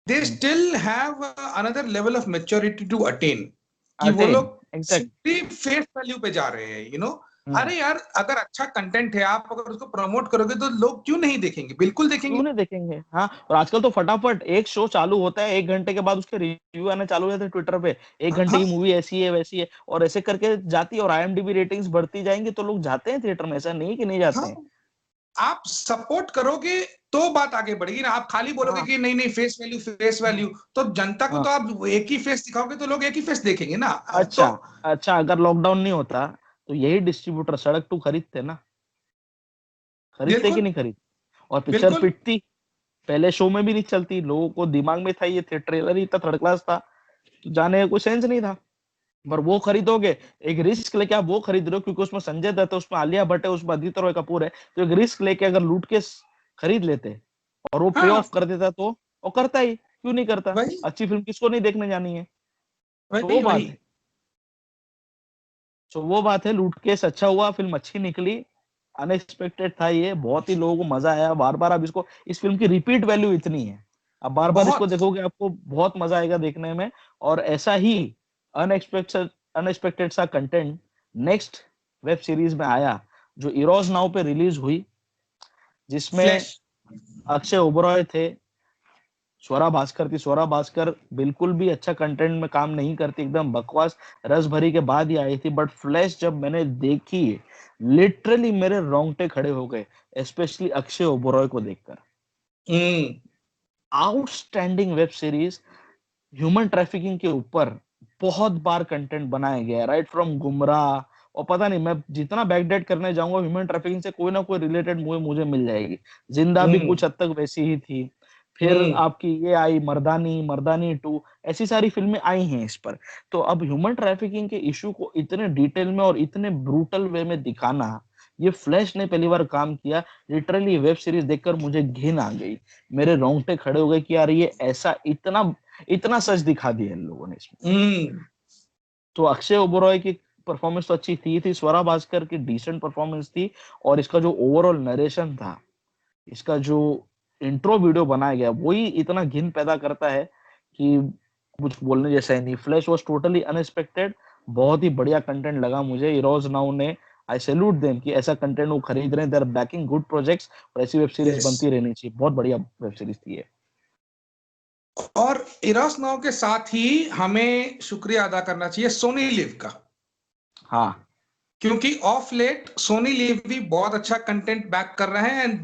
Speaker 2: they
Speaker 1: hmm.
Speaker 2: Still have another level of maturity to attain, कि वो
Speaker 1: अटेन,
Speaker 2: लोग
Speaker 1: एग्जैक्ट।
Speaker 2: सिर्फ फेस वैल्यू पे जा रहे हैं,
Speaker 1: हम्म।
Speaker 2: अरे यार, अगर अच्छा कंटेंट है, आप अगर उसको प्रमोट करोगे तो लोग क्यों नहीं देखेंगे, बिल्कुल
Speaker 1: क्यों
Speaker 2: देखेंगे।
Speaker 1: नहीं देखेंगे? हाँ, और आजकल तो फटाफट एक शो चालू होता है, 1 घंटे के बाद उसके रिव्यू आने चालू हो जाते हैं ट्विटर पे, 1 घंटे की
Speaker 2: हाँ।
Speaker 1: मूवी ऐसी है वैसी है, और ऐसे करके जाती है, और आईएमडीबी रेटिंग्स बढ़ती जाएंगी, तो लोग जाते हैं थिएटर में, ऐसा नहीं कि नहीं जाते
Speaker 2: हाँ,
Speaker 1: हैं।
Speaker 2: आप सपोर्ट करोगे तो बात आगे बढ़ेगी ना, आप खाली बोलोगे
Speaker 1: हाँ।
Speaker 2: कि नहीं नहीं फेस वैल्यू फेस
Speaker 1: हम्म।
Speaker 2: वैल्यू, तो जनता को
Speaker 1: हाँ।
Speaker 2: तो आप एक ही फेस दिखाओगे तो लोग एक ही फेस देखेंगे ना।
Speaker 1: अच्छा।
Speaker 2: तो
Speaker 1: अच्छा, अगर लॉकडाउन नहीं होता, तो यही डिस्ट्रीब्यूटर सड़क 2 खरीदते ना? खरीदते कि
Speaker 2: बिल्कुल।
Speaker 1: नहीं खरीदते? और पिक्चर
Speaker 2: बिल्कुल।
Speaker 1: पिटती, पहले शो में भी नहीं चलती, लोगों को दिमाग में था ये ट्रेलर ही इतना थर्ड क्लास था, तो जाने का कोई सेंस नहीं था। पर वो खरीदोगे, एक रिस्क लेके आप वो खरीद रहे हो, क्योंकि उसमें संजय दत्त है, उसमें आलिया भट्ट है, उसमें आदित्य रॉय कपूर है, तो एक रिस्क लेके अगर लूट के खरीद लेते, और वो पे
Speaker 2: हाँ।
Speaker 1: ऑफ कर देता, तो वो करता ही, क्यों नहीं करता?
Speaker 2: वही
Speaker 1: अच्छी फिल्म किसको नहीं देखने जानी है? तो वो
Speaker 2: वही वही।
Speaker 1: बात है। तो वो बात है, लूट केस अच्छा हुआ, फिल्म अच्छी निकली, अनएक्सपेक्टेड था, ये बहुत ही लोगों को मजा आया। बार बार अब इसको, इस फिल्म की रिपीट वैल्यू इतनी है, अब बार बार इसको
Speaker 2: बहुत।
Speaker 1: देखोगे आपको बहुत मजा आएगा देखने में। और ऐसा ही अनएक्सपेक्टेड अनएक्सपेक्टेड सा कंटेंट नेक्स्ट वेब सीरीज में आया, जो इरोज नाउ पे रिलीज हुई, जिसमें
Speaker 2: फ्लैश।
Speaker 1: अक्षय ओबरॉय थे, स्वरा भास्कर थी। स्वरा भास्कर बिल्कुल भी अच्छा कंटेंट में काम नहीं करती, एकदम बकवास, रस भरी के बाद ही आई थी। बट फ्लैश जब मैंने देखी, लिटरली मेरे रोंगटे खड़े हो गए, स्पेशली अक्षय ओबरॉय को देखकर।
Speaker 2: Hmm.
Speaker 1: Outstanding web series, human trafficking के ऊपर बहुत बार कंटेंट बनाया गया है, राइट फ्रॉम गुमराह, और पता नहीं, मैं जितना बैकडेट करने जाऊंगा ह्यूमन ट्रैफिकिंग से कोई ना कोई रिलेटेड मूवी मुझे मिल जाएगी। जिंदा भी
Speaker 2: हम्म
Speaker 1: कुछ हद तक वैसी ही थी। फिर
Speaker 2: हम्म
Speaker 1: आपकी ये आई मर्दानी, मर्दानी 2, ऐसी सारी फिल्में आई हैं इस पर। तो अब ह्यूमन ट्रैफिकिंग के इशू को इतने डिटेल में और इतने ब्रूटल वे में दिखाना, ये फ्लैश ने पहली बार काम किया। लिटरली वेब सीरीज देखकर मुझे घिन आ गई, मेरे रोंगटे खड़े हो गए कि यार ये ऐसा इतना इतना सच दिखा दिया इन लोगों ने इसमें।
Speaker 2: हम्म
Speaker 1: तो अक्षय ओबरॉय की परफॉर्मेंस तो अच्छी थी, स्वरा भास्कर की डिसेंट परफॉर्मेंस थी, और इसका जो ओवरऑल नरेशन था, इसका जो इंट्रो वीडियो बनाया गया, वही इतना घिन पैदा करता है कि कुछ बोलने जैसा ही नहीं। फ्लैश वॉज टोटली अनएक्सपेक्टेड, बहुत ही बढ़िया कंटेंट लगा मुझे। इरोज नाउ ने, आई सैल्यूट देम कि ऐसा कंटेंट वो खरीद रहे हैं, they are backing good projects, और ऐसी वेब सीरीज
Speaker 2: यस।
Speaker 1: बनती रहनी चाहिए। बहुत बढ़िया वेब सीरीज थी ये।
Speaker 2: और इरास नाव के साथ ही हमें शुक्रिया अदा करना चाहिए सोनी लिव का,
Speaker 1: हाँ,
Speaker 2: क्योंकि ऑफ लेट सोनी लिव भी बहुत अच्छा कंटेंट बैक कर रहे हैं, and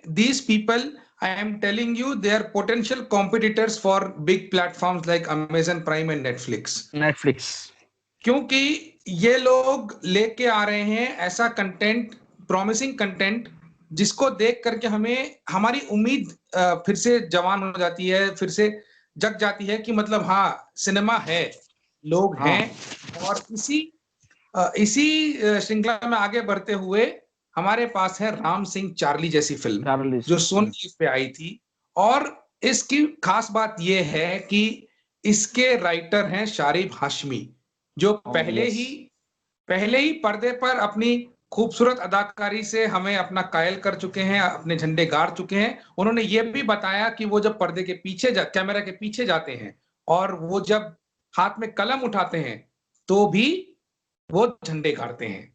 Speaker 2: these people, I am telling you, they are potential competitors for big platforms like Amazon Prime and Netflix.
Speaker 1: Netflix.
Speaker 2: क्योंकि ये लोग लेके आ रहे हैं ऐसा कंटेंट, प्रॉमिसिंग कंटेंट, जिसको देख करके हमें हमारी उम्मीद फिर से जवान हो जाती है, फिर से जग जाती है कि मतलब हाँ, सिनेमा है, लोग
Speaker 1: हाँ,
Speaker 2: हैं। और इसी श्रृंखला में आगे बढ़ते हुए हमारे पास है राम सिंह चार्ली जैसी फिल्म,
Speaker 1: चार्लिस।
Speaker 2: जो सोनी लिव पे आई थी। और इसकी खास बात यह है कि इसके राइटर हैं शारिब हाशमी, जो
Speaker 1: यस।
Speaker 2: पहले ही पर्दे पर अपनी खूबसूरत अदाकारी से हमें अपना कायल कर चुके हैं, अपने झंडे गाड़ चुके हैं। उन्होंने ये भी बताया कि वो जब पर्दे के पीछे कैमरा के पीछे जाते हैं, और वो जब हाथ में कलम उठाते हैं, तो भी वो झंडे गाड़ते हैं।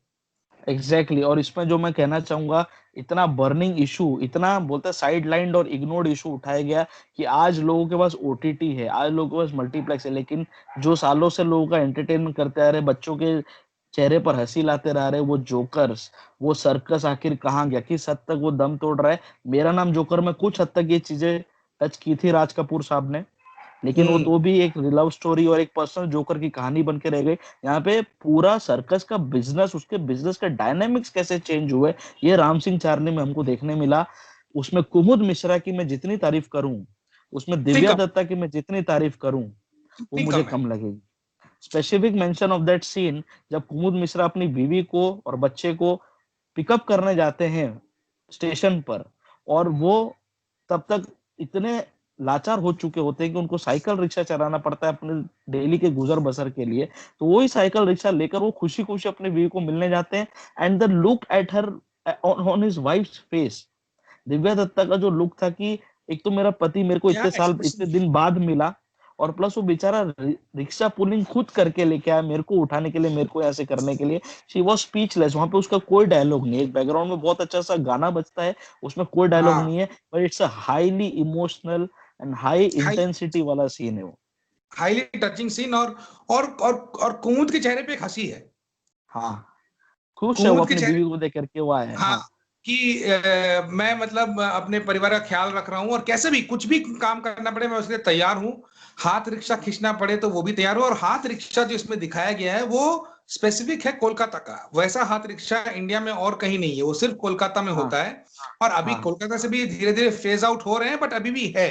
Speaker 1: Exactly exactly। और इसमें जो मैं कहना चाहूंगा, इतना बर्निंग इशू, इतना बोलते साइड लाइन और इग्नोर्ड इशू उठाया गया कि आज लोगों के पास ओटीटी है, आज लोगों के पास मल्टीप्लेक्स है, लेकिन जो सालों से लोगों का एंटरटेनमेंट करते आ रहे, बच्चों के चेहरे पर हंसी लाते रह रहे, वो जोकर्स, वो सर्कस आखिर कहाँ गया, किस हद तक वो दम तोड़ रहा है। मेरा नाम जोकर में कुछ हद तक ये चीजें टच की थी राज कपूर साहब ने, लेकिन वो
Speaker 2: हम्म
Speaker 1: तो भी एक लव स्टोरी और एक पर्सनल जोकर की कहानी बन के रह गई। यहाँ पे पूरा सर्कस का बिजनेस, उसके बिजनेस के डायनामिक्स कैसे चेंज हुए, ये राम सिंह चार्ली में हमको देखने मिला। उसमें कुमुद मिश्रा की मैं जितनी तारीफ करूं, उसमें दिव्या
Speaker 2: कम
Speaker 1: दत्ता की मैं जितनी तारीफ करूं, वो
Speaker 2: इतनी
Speaker 1: मुझे
Speaker 2: कम है।
Speaker 1: कम लगेगी। Specific mention of that scene, जब कुमुद मिश्रा अपनी बीवी को और बच्चे को पिकअप करने जाते हैं स्टेशन पर, और वो तब तक इतने लाचार हो चुके होते हैं कि उनको साइकिल रिक्शा चलाना पड़ता है अपने डेली के गुजर बसर के लिए, तो वही साइकिल रिक्शा लेकर वो खुशी खुशी अपने बीवी को मिलने जाते हैं। And the look at her on his wife's face, Divya Dutta का जो लुक था कि एक तो मेरा पति मेरे को
Speaker 2: क्या
Speaker 1: इतने साल
Speaker 2: एक्सप्रेशन!
Speaker 1: इतने दिन बाद मिला, और प्लस वो बेचारा रिक्शा पुलिंग खुद करके लेके आया मेरे को उठाने के लिए, मेरे को ऐसे करने के लिए। She was speechless. वहां पे उसका कोई डायलॉग नहीं है, एक बैकग्राउंड में बहुत अच्छा सा गाना बजता है, उसमें कोई डायलॉग
Speaker 2: हाँ,
Speaker 1: नहीं है, but it's a highly emotional and high
Speaker 2: high
Speaker 1: intensity वाला सीन है वो।
Speaker 2: Highly touching scene. और कुमुद के चेहरे पे एक हंसी है।
Speaker 1: हाँ, खुश है वो
Speaker 2: कुमुद के
Speaker 1: अपनी
Speaker 2: चेहरे,
Speaker 1: बीवी को देख करके वो आया है।
Speaker 2: हाँ,
Speaker 1: हाँ,
Speaker 2: कि मैं मतलब अपने परिवार का ख्याल रख रहा हूँ, और कैसे भी कुछ भी काम करना पड़े मैं उसके लिए तैयार हूँ। हाथ रिक्शा खींचना पड़े तो वो भी तैयार हूँ। और हाथ रिक्शा जो इसमें दिखाया गया है वो स्पेसिफिक है कोलकाता का। वैसा हाथ रिक्शा इंडिया में और कहीं नहीं है, वो सिर्फ कोलकाता में
Speaker 1: हाँ,
Speaker 2: होता है। और अभी
Speaker 1: हाँ,
Speaker 2: कोलकाता से भी धीरे धीरे फेज आउट हो रहे हैं, बट अभी भी है।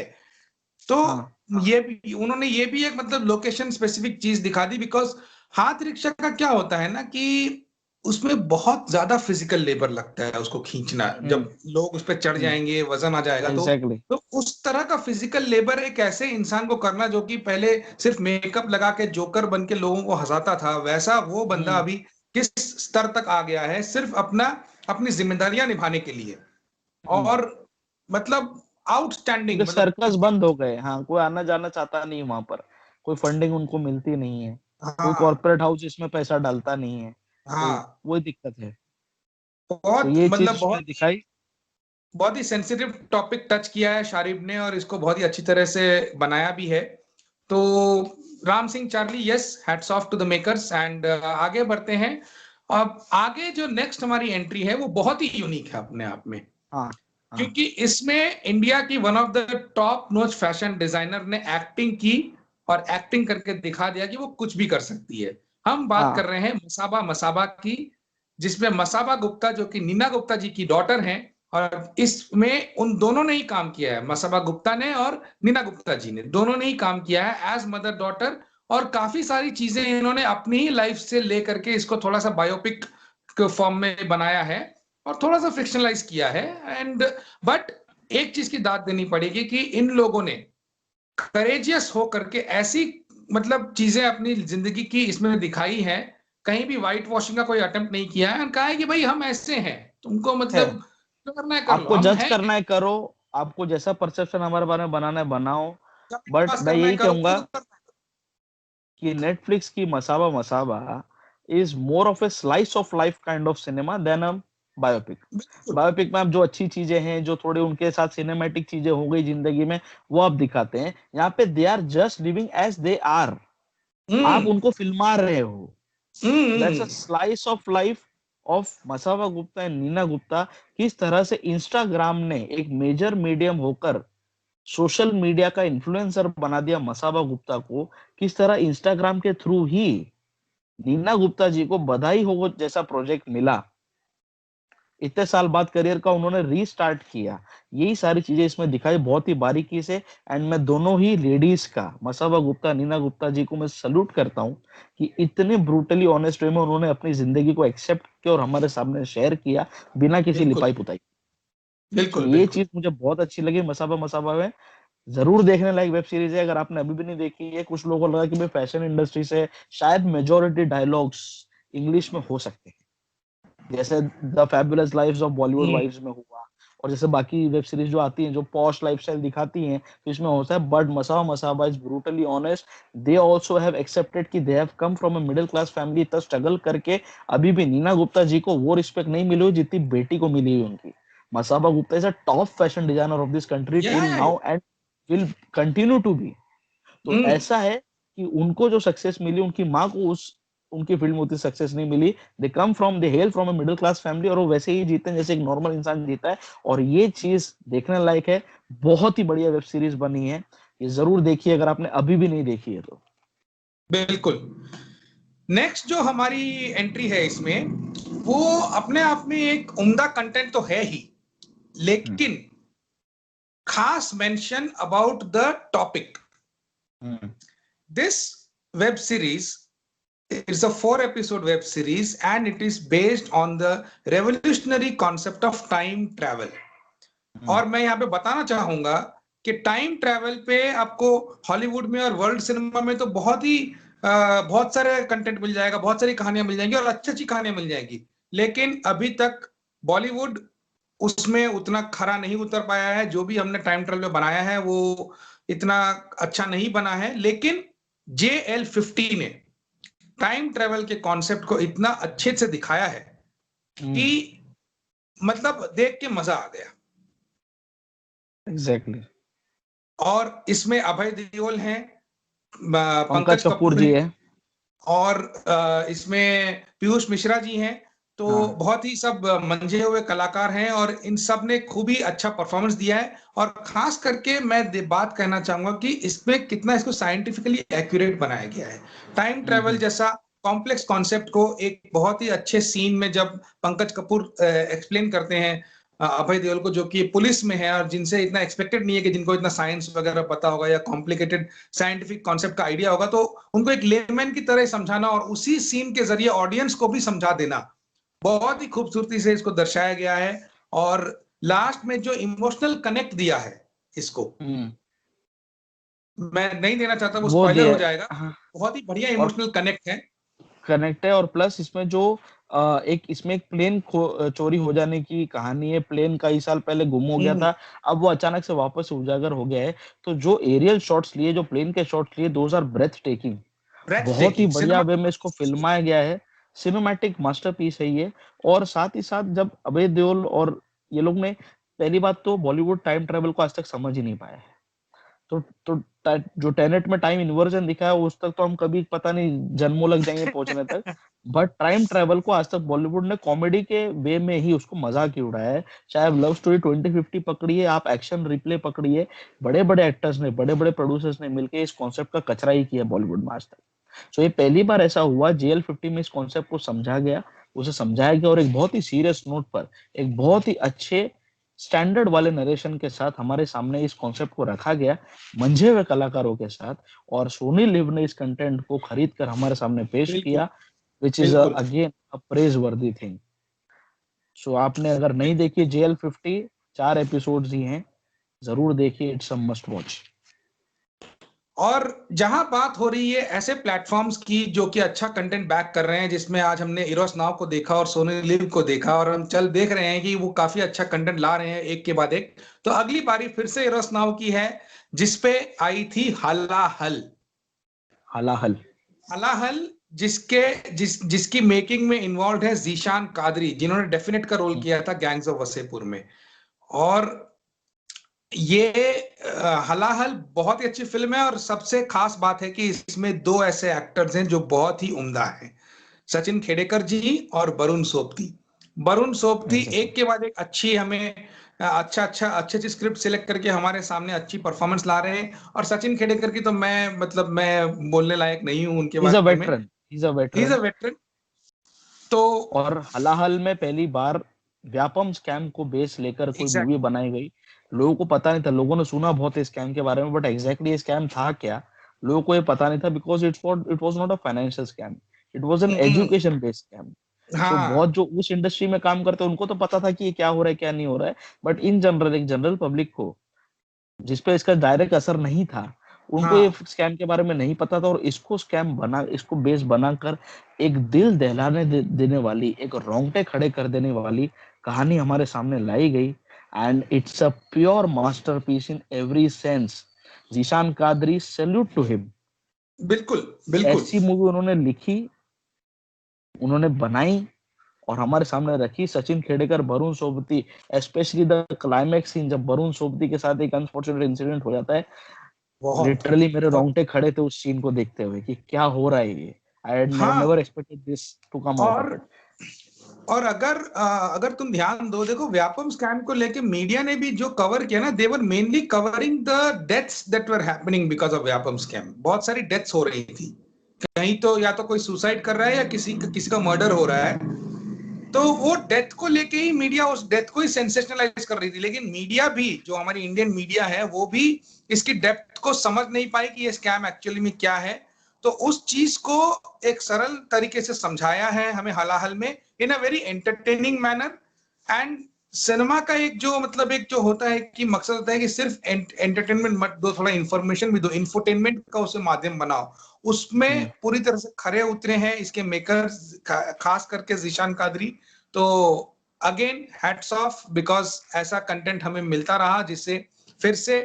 Speaker 2: तो
Speaker 1: हाँ,
Speaker 2: ये भी उन्होंने ये भी एक मतलब लोकेशन स्पेसिफिक चीज दिखा दी, बिकॉज हाथ रिक्शा का क्या होता है ना कि उसमें बहुत ज्यादा फिजिकल लेबर लगता है उसको खींचना। जब लोग उस पर चढ़ जाएंगे, वजन आ जाएगा,
Speaker 1: एग्जैक्टली।
Speaker 2: तो उस तरह का फिजिकल लेबर एक ऐसे इंसान को करना जो कि पहले सिर्फ मेकअप लगा के जोकर बन के लोगों को हंसाता था, वैसा वो बंदा अभी किस स्तर तक आ गया है, सिर्फ अपनी जिम्मेदारियां निभाने के लिए। और मतलब
Speaker 1: क्योंकि
Speaker 2: आउटस्टैंडिंग, मतलब
Speaker 1: सर्कस बंद हो गए, हाँ, कोई आना जाना चाहता नहीं वहां पर, कोई फंडिंग उनको मिलती नहीं है, कोई
Speaker 2: हाँ
Speaker 1: कॉर्पोरेट हाउस इसमें पैसा डालता नहीं है, तो
Speaker 2: हाँ,
Speaker 1: वही दिक्कत है। तो
Speaker 2: बहुत
Speaker 1: ये चीज
Speaker 2: मतलब
Speaker 1: उसमें दिखाई।
Speaker 2: बहुत ही सेंसिटिव टॉपिक टच किया है शारिब ने, और इसको बहुत ही अच्छी तरह से बनाया भी है। तो Ram Singh Charlie, yes, hats off to the makers. And आगे बढ़ते हैं। अब आगे जो नेक्स्ट हमारी एंट्री है वो बहुत ही यूनिक है अपने आप में,
Speaker 1: हाँ, हाँ,
Speaker 2: क्योंकि इसमें इंडिया की वन ऑफ द टॉप नोच फैशन डिजाइनर ने एक्टिंग की, और एक्टिंग करके दिखा दिया कि वो कुछ भी कर सकती है। हम बात कर रहे हैं मसाबा मसाबा की, जिसमें मसाबा गुप्ता जो कि नीना गुप्ता जी की डॉटर हैं, और इसमें उन दोनों ने ही काम किया है, मसाबा गुप्ता ने और नीना गुप्ता जी ने, दोनों ने ही काम किया है एज मदर डॉटर। और काफी सारी चीजें इन्होंने अपनी ही लाइफ से लेकर के इसको थोड़ा सा बायोपिक के फॉर्म में बनाया है और थोड़ा सा फिक्शनलाइज किया है। एंड बट एक चीज की दाद देनी पड़ेगी कि इन लोगों ने करेजियस होकर के ऐसी मतलब चीजें अपनी जिंदगी की इसमें दिखाई है, कहीं भी व्हाइट वॉशिंग का कोई अटेम्प्ट नहीं किया है, कहा है कि भाई हम ऐसे हैं, तुमको
Speaker 1: है।
Speaker 2: मतलब जो करना है कर लो,
Speaker 1: आपको
Speaker 2: हम
Speaker 1: जज
Speaker 2: हैं,
Speaker 1: करना है करो, आपको जैसा परसेप्शन हमारे बारे में बनाना है बनाओ, बट
Speaker 2: पास
Speaker 1: मैं
Speaker 2: करना है
Speaker 1: यही
Speaker 2: करो,
Speaker 1: कहूंगा कि नेटफ्लिक्स की Masaba Masaba is more of a slice of life kind of cinema than a biopic.
Speaker 2: बिल्कुल
Speaker 1: बायोपिक में आप जो अच्छी चीजें हैं, जो थोड़ी उनके साथ सिनेमैटिक चीजें हो गई जिंदगी में, वो आप दिखाते हैं। यहाँ पे they are just living as they are, आप
Speaker 2: हम्म
Speaker 1: उनको फिल्मा रहे हो। That's a
Speaker 2: hmm
Speaker 1: slice of life of Masaba Gupta and Neena Gupta. किस तरह से इंस्टाग्राम ने एक मेजर मीडियम होकर सोशल मीडिया का इन्फ्लुएंसर बना दिया मसाबा गुप्ता को, किस तरह इंस्टाग्राम के थ्रू ही नीना गुप्ता जी को बधाई हो जैसा प्रोजेक्ट मिला, इतने साल बाद करियर का उन्होंने रीस्टार्ट किया, यही सारी चीजें इसमें दिखाई बहुत ही बारीकी से। एंड मैं दोनों ही लेडीज का, मसाबा गुप्ता नीना गुप्ता जी को मैं सल्यूट करता हूँ कि इतने ब्रूटली ऑनेस्ट वे में उन्होंने अपनी जिंदगी को एक्सेप्ट किया और हमारे सामने शेयर किया बिना किसी
Speaker 2: बिल्कुल
Speaker 1: लिपाई पुताई। तो
Speaker 2: बिल्कुल
Speaker 1: ये
Speaker 2: बिल्कुल
Speaker 1: चीज मुझे बहुत अच्छी लगी मसाबा मसाबा में। जरूर देखने लायक वेब सीरीज है, अगर आपने अभी भी नहीं देखी है। कुछ लोगों को लगा कि भाई फैशन इंडस्ट्री से शायद मेजोरिटी डायलॉग्स इंग्लिश में हो सकते हैं, जैसे the fabulous lives of Bollywood
Speaker 2: hmm
Speaker 1: wives में हुआ, और जैसे बाकी वेब सीरीज जो आती हैं जो पॉश लाइफस्टाइल दिखाती हैं तो इसमें होता है। But Masaba Masaba is brutally honest. They also have accepted कि they have come from a middle class family, इतना स्ट्रगल करके अभी भी नीना गुप्ता जी को वो रिस्पेक्ट नहीं मिली हुई जितनी बेटी को मिली हुई उनकी। Masaba Gupta is a top fashion designer of this country till
Speaker 2: या
Speaker 1: now and will continue to be. तो
Speaker 2: हम्म
Speaker 1: ऐसा है कि उनको जो सक्सेस मिली, उनकी माँ को उस उनकी फील्ड में उतनी सक्सेस नहीं मिली। They hail from a middle class family, और वो वैसे ही जीते हैं जैसे एक नॉर्मल इंसान जीता है। और ये चीज देखने लायक है। बहुत ही बढ़िया वेब सीरीज बनी है, ये जरूर देखिए अगर आपने अभी भी नहीं देखी है तो।
Speaker 2: बिल्कुल। नेक्स्ट जो हमारी एंट्री है इसमें, वो अपने आप में एक उम्दा कंटेंट तो है ही,
Speaker 1: हम्म,
Speaker 2: लेकिन खास mention about the topic.
Speaker 1: Hmm,
Speaker 2: This web series is a 4 episode web series and it is based on the revolutionary concept of time travel.
Speaker 1: हम्म,
Speaker 2: और मैं यहाँ पे बताना चाहूंगा कि टाइम ट्रैवल पे आपको हॉलीवुड में और वर्ल्ड सिनेमा में तो बहुत सारे कंटेंट मिल जाएगा, बहुत सारी कहानियां मिल जाएंगी और अच्छी अच्छी कहानियां मिल जाएंगी, लेकिन अभी तक बॉलीवुड उसमें उतना खरा नहीं उतर पाया है। जो भी हमने टाइम ट्रैवल में बनाया है वो इतना अच्छा नहीं बना है, लेकिन JL50 ने टाइम ट्रैवल के कॉन्सेप्ट को इतना अच्छे से दिखाया है कि
Speaker 1: हम्म,
Speaker 2: मतलब देख के मजा आ गया।
Speaker 1: एग्जैक्टली।
Speaker 2: और इसमें अभय देओल हैं,
Speaker 1: पंकज
Speaker 2: पंकज
Speaker 1: कपूर
Speaker 2: कपूर
Speaker 1: जी
Speaker 2: हैं,
Speaker 1: है।
Speaker 2: और इसमें पीयूष मिश्रा जी हैं। तो
Speaker 1: हाँ,
Speaker 2: बहुत ही सब मंझे हुए कलाकार हैं और इन सब ने खूब ही अच्छा परफॉर्मेंस दिया है। और खास करके मैं बात कहना चाहूंगा कि इसमें कितना इसको साइंटिफिकली एक्यूरेट बनाया गया है। टाइम ट्रेवल
Speaker 1: हम्म,
Speaker 2: जैसा कॉम्प्लेक्स कॉन्सेप्ट को एक बहुत ही अच्छे सीन में जब पंकज कपूर एक्सप्लेन करते हैं अभय देओल को, जो कि पुलिस में है और जिनसे इतना एक्सपेक्टेड नहीं है कि जिनको इतना साइंस वगैरह पता होगा या कॉम्प्लिकेटेड साइंटिफिक कॉन्सेप्ट का आइडिया होगा, तो उनको एक लेमैन की तरह समझाना और उसी सीन के जरिए ऑडियंस को भी समझा देना, बहुत ही खूबसूरती से इसको दर्शाया गया है। और लास्ट में जो इमोशनल कनेक्ट दिया है इसको,
Speaker 1: हम्म,
Speaker 2: मैं नहीं देना चाहता, वो
Speaker 1: वो
Speaker 2: स्पॉइलर
Speaker 1: दिया
Speaker 2: हो
Speaker 1: है।
Speaker 2: जाएगा।
Speaker 1: हाँ,
Speaker 2: बहुत ही बढ़िया
Speaker 1: और
Speaker 2: इमोशनल कनेक्ट है।
Speaker 1: कनेक्ट है। और प्लस इसमें जो एक इसमें एक प्लेन चोरी हो जाने की कहानी है। प्लेन कई साल पहले गुम हो गया
Speaker 2: हम्म
Speaker 1: था, अब वो अचानक से वापस उजागर हो गया है। तो जो एरियल शॉट्स लिए, जो प्लेन के शॉट्स लिए, those are breath taking.
Speaker 2: Breath
Speaker 1: बहुत ही
Speaker 2: टेकिंग
Speaker 1: बढ़िया
Speaker 2: सिनेमा।
Speaker 1: वे में इसको फिल्माया गया है। सिनेमैटिक मास्टरपीस है ये। और साथ ही साथ जब अभय देओल और ये लोग ने, पहली बात तो बॉलीवुड टाइम ट्रेवल को आज तक समझ ही नहीं पाया है। तो जो टेनेट में टाइम इन्वर्जन दिखा है उस तक तो हम कभी पता नहीं जन्मों लग जाएंगे पहुंचने तक। बट टाइम ट्रेवल को आज तक बॉलीवुड ने कॉमेडी के वे में ही उसको मजाक ही उड़ाया है। चाहे आप लव स्टोरी 2050 पकड़िए, आप एक्शन रिप्ले पकड़िए, बड़े बड़े एक्टर्स ने, बड़े बड़े प्रोड्यूसर्स ने मिलकर इस कॉन्सेप्ट का कचरा ही किया बॉलीवुड में आज तक। सो ये पहली बार ऐसा हुआ JL50 में इस कॉन्सेप्ट को समझा गया, उसे समझाया गया और एक बहुत ही सीरियस नोट पर, एक बहुत ही अच्छे स्टैंडर्ड वाले नरेशन के साथ हमारे सामने इस कॉन्सेप्ट को रखा गया, मंझे हुए कलाकारों के साथ, और सोनी लिव ने इस कंटेंट को खरीद कर हमारे सामने पेश
Speaker 2: बिल्कुल
Speaker 1: किया, विच इज
Speaker 2: बिल्कुल।
Speaker 1: अगेन अ प्रेज वर्दी थिंग। सो आपने अगर नहीं देखी JL50, 4 एपिसोड्स ही हैं, जरूर देखिए, इट्स अ मस्ट वॉच।
Speaker 2: और जहां बात हो रही है ऐसे प्लेटफॉर्म्स की जो कि अच्छा कंटेंट बैक कर रहे हैं, जिसमें आज हमने इरोस नाउ को देखा और सोनी लिव को देखा, और हम चल देख रहे हैं कि वो काफी अच्छा कंटेंट ला रहे हैं एक के बाद एक। तो अगली बारी फिर से इरोस नाउ की है, जिसपे आई थी हलाहल।
Speaker 1: हलाहल।
Speaker 2: हलाहल जिसकी मेकिंग में इन्वॉल्व है जीशान कादरी, जिन्होंने डेफिनेट का रोल किया था गैंग्स ऑफ वसेपुर में। और ये हलाहल बहुत ही अच्छी फिल्म है, और सबसे खास बात है कि इसमें दो ऐसे एक्टर्स हैं जो बहुत ही उम्दा हैं, सचिन खेडेकर जी और वरुण सोबती। वरुण सोबती
Speaker 1: Exactly.
Speaker 2: एक के बाद एक अच्छी हमें अच्छी स्क्रिप्ट सिलेक्ट करके हमारे सामने अच्छी परफॉर्मेंस ला रहे हैं। और सचिन खेडेकर की तो मैं बोलने लायक नहीं हूं उनके
Speaker 1: He's a
Speaker 2: बारे में।
Speaker 1: veteran. He's a
Speaker 2: he is a
Speaker 1: veteran.
Speaker 2: Veteran. तो
Speaker 1: और हलाहल में पहली बार व्यापम स्कैम को बेस लेकर कोई मूवी
Speaker 2: एग्जैक्टली।
Speaker 1: बनाई गई। लोगों को पता नहीं था, लोगों ने सुना बहुत है स्कैम के बारे में, बट एग्जैक्टली ये स्कैम था क्या, लोगों को ये पता नहीं था, because it was not a financial scam, it was an education based scam. So बहुत
Speaker 2: हाँ
Speaker 1: जो उस इंडस्ट्री में काम करते हैं उनको तो पता था कि ये क्या हो रहा है क्या नहीं हो रहा है, बट इन जनरल एक जनरल पब्लिक को जिसपे इसका डायरेक्ट असर नहीं था, उनको ये
Speaker 2: हाँ
Speaker 1: स्कैम के बारे में नहीं पता था, और इसको स्कैम बना, इसको बेस बनाकर एक दिल दहलाने देने वाली, एक रोंगटे खड़े कर देने वाली कहानी हमारे सामने लाई गई। And it's a pure masterpiece in every sense. Zeeshan Quadri, salute to him.
Speaker 2: बिल्कुल बिल्कुल।
Speaker 1: ऐसी मूवी उन्होंने लिखी, उन्होंने बनाई और हमारे सामने रखी। Sachin Khedekar, Varun Sobti, specially the climax scene जब वरुण सोबती के साथ एक अनफॉर्चुनेट इंसिडेंट हो जाता है,
Speaker 2: बहुत
Speaker 1: लिटरली मेरे
Speaker 2: बहुत।
Speaker 1: रोंगटे खड़े थे उस सीन को देखते हुए कि क्या हो रहा है ये। आई हैड
Speaker 2: हाँ।
Speaker 1: Never expected this to come out of
Speaker 2: और
Speaker 1: इट।
Speaker 2: और अगर तुम ध्यान दो, देखो व्यापम स्कैम को लेके मीडिया ने भी जो कवर किया ना, they were mainly covering the deaths that were happening because of Vyapam scam. बहुत सारी डेथ्स हो रही थी, कहीं तो या तो कोई सुसाइड कर रहा है या किसी का मर्डर हो रहा है। तो वो डेथ को लेके ही मीडिया उस डेथ को ही सेंसेशनलाइज कर रही थी। लेकिन मीडिया भी, जो हमारी इंडियन मीडिया है, वो भी इसकी डेप्थ को समझ नहीं पाई कि ये स्कैम एक्चुअली में क्या है। तो उस चीज को एक सरल तरीके से समझाया है हमें हलाहल में, in a very entertaining manner. And cinema का एक जो होता है कि मकसद होता है कि सिर्फ एंटरटेनमेंट मत दो, थोड़ा इंफॉर्मेशन भी दो, इंफोटेनमेंट का उसे माध्यम बनाओ। उसमें पूरी तरह से खरे उतरे हैं इसके मेकर्स, खास करके जीशान कादरी। तो अगेन हैट्स ऑफ, बिकॉज ऐसा कंटेंट हमें मिलता रहा जिससे फिर से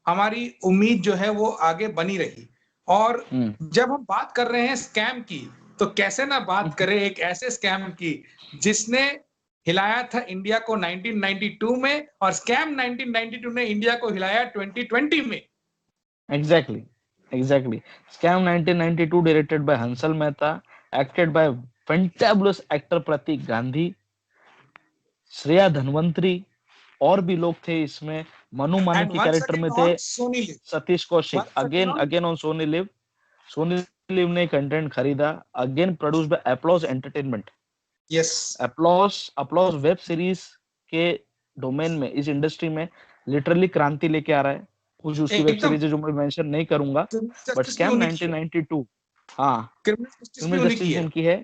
Speaker 2: हमारी उम्मीद जो है वो आगे बनी रही। और जब हम बात कर रहे हैं स्कैम की, तो कैसे ना बात करें एक ऐसे स्कैम की जिसने हिलाया था इंडिया को 1992 में, और स्कैम 1992 ने इंडिया को हिलाया 2020 में।
Speaker 1: Exactly, exactly. Scam 1992 directed by Hansal Mehta, acted by fantabulous actor Pratik Gandhi, Shreya Dhanvantari, और भी लोग थे इसमें। मनु मानिक
Speaker 2: एंड
Speaker 1: के
Speaker 2: वंस
Speaker 1: कैरेक्टर में
Speaker 2: अगेन
Speaker 1: थे
Speaker 2: on Sony Liv.
Speaker 1: Satish Kaushik,
Speaker 2: once again
Speaker 1: again
Speaker 2: on
Speaker 1: again on Sony Liv. Sony Liv ने कंटेंट खरीदा, again produced by applause entertainment.
Speaker 2: Yes.
Speaker 1: Applause applause web series के डोमेन में, इस इंडस्ट्री में लिटरली क्रांति लेके आ रहा है। कुछ उसकी वेब
Speaker 2: एकदम।
Speaker 1: सीरीज है जो मैं मेंशन नहीं करूंगा, बट
Speaker 2: जस्टिस भी
Speaker 1: स्कैम
Speaker 2: उन्हीं की है,
Speaker 1: 1992, हाँ,
Speaker 2: क्रिमिनल जस्टिस भी
Speaker 1: क्रिमिनल
Speaker 2: उन्हीं की
Speaker 1: जस्टिस
Speaker 2: है।
Speaker 1: उनकी है।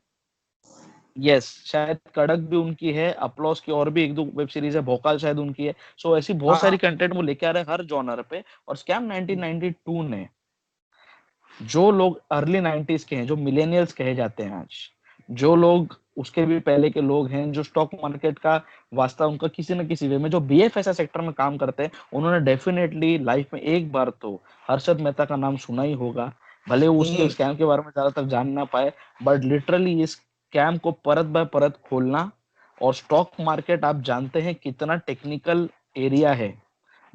Speaker 1: यस, शायद कड़क भी उनकी है, अपलॉज की और भी एक दो वेब सीरीज है, भोकाल शायद उनकी है। सो ऐसी बहुत
Speaker 2: हाँ
Speaker 1: सारी कंटेंट वो लेके आ रहे हैं हर जॉनर पे। और स्कैम 1992 ने, जो लोग अर्ली 90s के हैं, जो मिलेनियल्स कहे जाते हैं आज, जो लोग उसके भी पहले के लोग हैं, जो स्टॉक मार्केट का वास्ता उनका किसी न किसी वे में, जो BFSI सेक्टर में काम करते हैं, उन्होंने डेफिनेटली लाइफ में एक बार तो हर्षद मेहता का नाम सुना ही होगा। भले वो उसके स्कैम के बारे में ज्यादातर जान ना पाए, बट लिटरली इस स्कैम को परत बाय परत खोलना, और स्टॉक मार्केट आप जानते हैं कितना टेक्निकल एरिया है,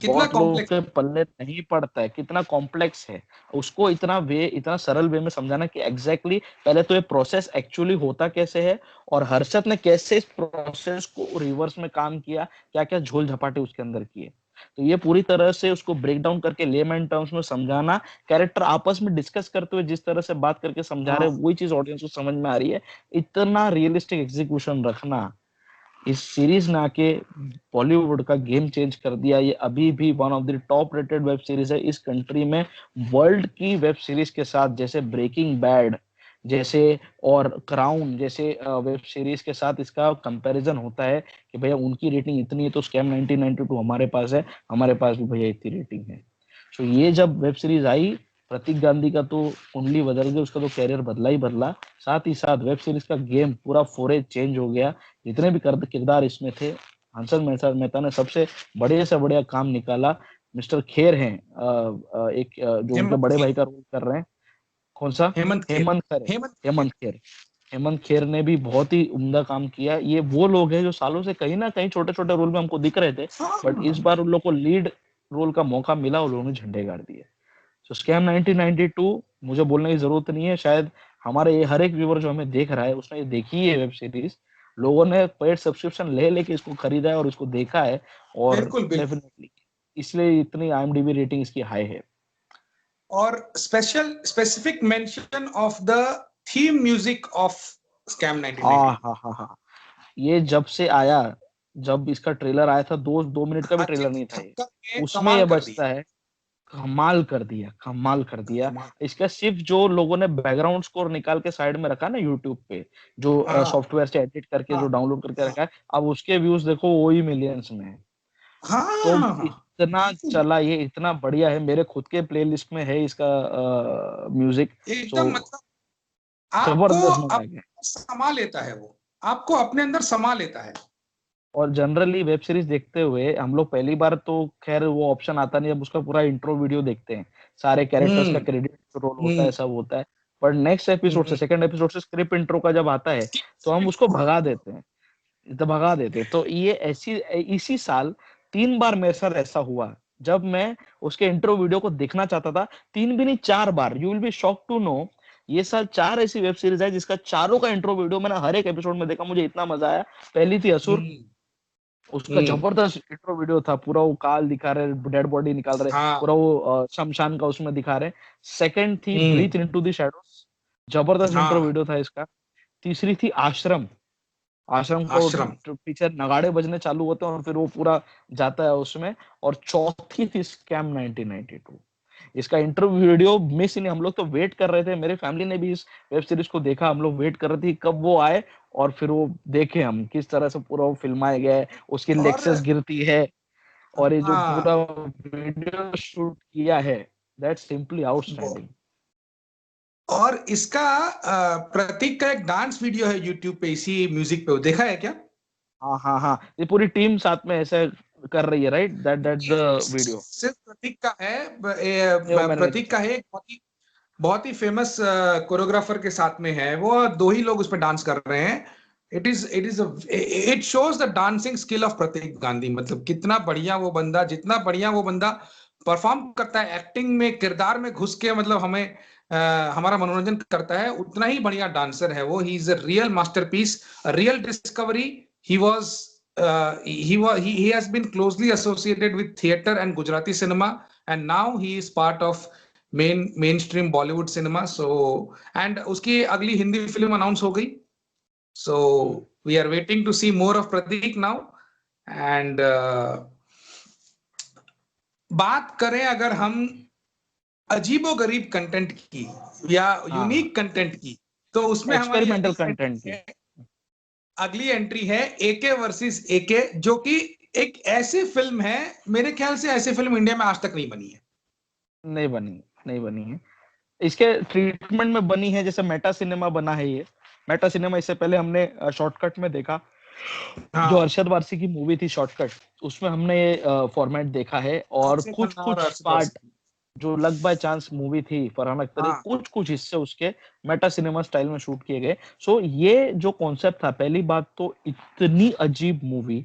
Speaker 2: कितना
Speaker 1: बहुत लोगों
Speaker 2: कॉम्प्लेक्स।
Speaker 1: के पल्ले नहीं पड़ता है, कितना कॉम्प्लेक्स है। उसको इतना सरल वे में समझाना कि एग्जैक्टली पहले तो ये प्रोसेस एक्चुअली होता कैसे है, और हर्षद ने कैसे इस प्रोसेस को रिवर्स में काम किया, क्या क्या झोल झपाटे उसके अंदर किए। तो ये पूरी तरह से उसको ब्रेक डाउन करके लेमैन टर्म्स में समझाना, कैरेक्टर आपस में डिस्कस करते हुए जिस तरह से बात करके समझा रहे हैं, वही चीज ऑडियंस को समझ में आ रही है। इतना रियलिस्टिक एग्जीक्यूशन रखना इस सीरीज ने आके बॉलीवुड का गेम चेंज कर दिया। ये अभी भी one of the top rated web series है इस कंट्री में। वर्ल्ड की वेब सीरीज के साथ, जैसे ब्रेकिंग बैड जैसे और क्राउन जैसे वेब सीरीज के साथ इसका कंपैरिजन होता है कि भैया उनकी रेटिंग इतनी है तो स्कैम 1992 हमारे पास है, हमारे पास भी भैया इतनी रेटिंग है। तो ये जब वेब सीरीज आई, प्रतीक गांधी का तो कुंडली बदल गई, उसका तो कैरियर बदला ही बदला। साथ ही साथ वेब सीरीज का गेम पूरा फोरे चेंज हो गया। जितने भी किरदार इसमें थे, हंसल मेहता ने सबसे बढ़िया से बढ़िया काम निकाला। मिस्टर खेर हैं, जो उनके
Speaker 2: हेमंत
Speaker 1: बड़े
Speaker 2: खेर,
Speaker 1: भाई का रोल कर रहे हैं। कौन सा?
Speaker 2: हेमंत खेर,
Speaker 1: हेमंत खेर।
Speaker 2: हेमंत खेर।
Speaker 1: हेमंत खेर। हेमंत खेर ने भी बहुत ही उम्दा काम किया। ये वो लोग हैं जो सालों से कहीं ना कहीं छोटे छोटे रोल में हमको दिख रहे थे, बट इस
Speaker 2: हाँ,
Speaker 1: बार उन लोग को लीड रोल का मौका मिला, उन लोगों ने झंडे गाड़ दिए। तो स्कैम 1992 मुझे बोलने की जरूरत नहीं है, शायद हमारे ये हर एक व्यूअर जो हमें देख रहा है उसने ये देखी है वेब सीरीज। लोगों ने पेड सब्सक्रिप्शन ले लेके इसको खरीदा है और इसको देखा है, और
Speaker 2: बिल्कुल बिल्कुल।
Speaker 1: डेफिनेटली इसलिए इतनी IMDb रेटिंग इसकी हाई है।
Speaker 2: और specific mention of the theme music of scam
Speaker 1: हाँ
Speaker 2: 1992।
Speaker 1: हाँ हाँ हाँ, ये जब से आया, जब इसका ट्रेलर आया था, 2 मिनट का भी ट्रेलर
Speaker 2: अजीत
Speaker 1: नहीं था ये,
Speaker 2: ठक्कर ने
Speaker 1: उसमें
Speaker 2: कमाल
Speaker 1: ये
Speaker 2: कर दिया,
Speaker 1: बचता है। कमाल कर दिया, कमाल कर दिया।
Speaker 2: कमाल।
Speaker 1: इसका सिर्फ जो लोगों ने बैकग्राउंड स्कोर निकाल के साइड में रखा ना यूट्यूब पे, जो
Speaker 2: हाँ
Speaker 1: सॉफ्टवेयर से एडिट करके
Speaker 2: हाँ
Speaker 1: जो डाउनलोड करके
Speaker 2: हाँ
Speaker 1: रखा है, अब उसके व्यूज देखो वही मिलियंस में है।
Speaker 2: हाँ
Speaker 1: तो
Speaker 2: हाँ, हाँ,
Speaker 1: इतना
Speaker 2: बिल्कुल।
Speaker 1: चला, ये इतना बढ़िया है, मेरे खुद के प्लेलिस्ट में है इसका म्यूजिक। सो
Speaker 2: एकदम मतलब आपको
Speaker 1: जबरदस्त मजा आ गया।
Speaker 2: अपने समा लेता है वो, आपको अपने अंदर समा लेता है।
Speaker 1: और जनरली वेब सीरीज देखते हुए हम लोग पहली बार तो खैर वो ऑप्शन आता नहीं, अब उसका पूरा इंट्रो वीडियो देखते हैं, सारे कैरेक्टर्स का
Speaker 2: हम्म
Speaker 1: क्रेडिट रोल होता है,
Speaker 2: हम्म
Speaker 1: सब होता है। पर नेक्स्ट एपिसोड से,
Speaker 2: हम्म।
Speaker 1: सेकंड एपिसोड से स्क्रिप्ट इंट्रो का जब आता है, तो हम उसको भगा देते हैं, तो भगा देते हैं। तो ये ऐसी इसी साल 3 बार मेरे साथ ऐसा हुआ, जब मैं उसके इंट्रो वीडियो को देखना चाहता था। 3 भी नहीं, 4 बार। You will be shock to know, ये साल 4 ऐसी वेब सीरीज है जिसका चारों का इंट्रो वीडियो मैंने हर एक एपिसोड में देखा, मुझे इतना मजा आया। पहली थी असुर,
Speaker 2: हम्म
Speaker 1: उसका
Speaker 2: हम्म।
Speaker 1: जबरदस्त इंट्रो वीडियो था, पूरा वो काल दिखा रहे, डेड बॉडी निकाल रहे,
Speaker 2: हाँ।
Speaker 1: पूरा वो शमशान का उसमें दिखा रहे। सेकंड थी
Speaker 2: हम्म।
Speaker 1: ब्रीथ इनटू द शैडोज, जबरदस्त इंट्रो
Speaker 2: हाँ।
Speaker 1: वीडियो था इसका। तीसरी थी आश्रम, आश्रम का वो
Speaker 2: आश्रम।
Speaker 1: पीछे नगाड़े बजने चालू होते हैं और फिर वो पूरा जाता है उसमें। और चौथी थी स्कैम 1992। इसका इंटरव्यू वीडियो मिस ही नहीं, हम लोग तो वेट कर रहे थे, मेरे फैमिली ने भी इस वेब सीरीज को देखा, हम लोग वेट कर रहे थे कि कब वो आए, और फिर वो देखे हम किस तरह से पूरा वो फिल्माया गया है, उसकी
Speaker 2: और
Speaker 1: लेक्सेस गिरती है, और ये जो
Speaker 2: हाँ
Speaker 1: पूरा वीडियो शूट किया है, दैट्स सिंपली
Speaker 2: वो,
Speaker 1: आउटस्टैंडिंग।
Speaker 2: और इसका प्रतीक का एक डांस वीडियो है यूट्यूब पे इसी म्यूजिक पे, वो देखा है क्या?
Speaker 1: हाँ हाँ हाँ, ये पूरी टीम साथ में ऐसे कर रही है, राइट? That's the video.
Speaker 2: सिर्फ प्रतीक का है,
Speaker 1: नहीं, वो मैंने नहीं
Speaker 2: प्रतीक
Speaker 1: देखा।
Speaker 2: का है, एक बहुत ही फेमस कोरियोग्राफर के साथ में है वो, दो ही लोग उस पर डांस कर रहे हैं। It shows the dancing skill of Pratik Gandhi, मतलब कितना बढ़िया वो बंदा, जितना बढ़िया वो बंदा परफॉर्म करता है एक्टिंग में, किरदार में घुस के, मतलब हमें हमारा मनोरंजन करता है, उतना ही बढ़िया डांसर है वो। He is a real masterpiece, real discovery. He was he has been closely associated with theater and Gujarati cinema, and now he is part of mainstream Bollywood cinema. So and उसकी अगली हिंदी फिल्म अनाउंस हो गई, so we are waiting to see more of Pratik now. And बात करें अगर हम अजीबो गरीब कंटेंट की या
Speaker 1: हाँ,
Speaker 2: यूनिक कंटेंट की, तो उसमें हमारी
Speaker 1: एक्सपेरिमेंटल
Speaker 2: अगली एंट्री
Speaker 1: कंटेंट की।
Speaker 2: है, अगली एंट्री है एके वर्सेस एके, जो कि एक ऐसी फिल्म है, मेरे ख्याल से ऐसी फिल्म इंडिया में आज तक नहीं बनी है।
Speaker 1: नहीं बनी, नहीं बनी है। इसके ट्रीटमेंट में बनी है जैसे मेटा सिनेमा बना है ये। मेटा सिनेमा इससे पहले हमने शॉर्टकट में देखा, जो
Speaker 2: हाँ,
Speaker 1: अरशद वारसी की मूवी थी शॉर्टकट, उसमें हमने ये फॉर्मेट देखा है। और
Speaker 2: अक्षय
Speaker 1: कुछ
Speaker 2: खन्ना और
Speaker 1: कुछ
Speaker 2: अरशद
Speaker 1: पार्ट
Speaker 2: वारसी।
Speaker 1: जो लक बाय चांस मूवी थी फरहान अख्तरी,
Speaker 2: हाँ,
Speaker 1: कुछ कुछ हिस्से उसके मेटा सिनेमा स्टाइल में शूट किए गए। सो ये जो कॉन्सेप्ट था, पहली बात तो इतनी अजीब मूवी,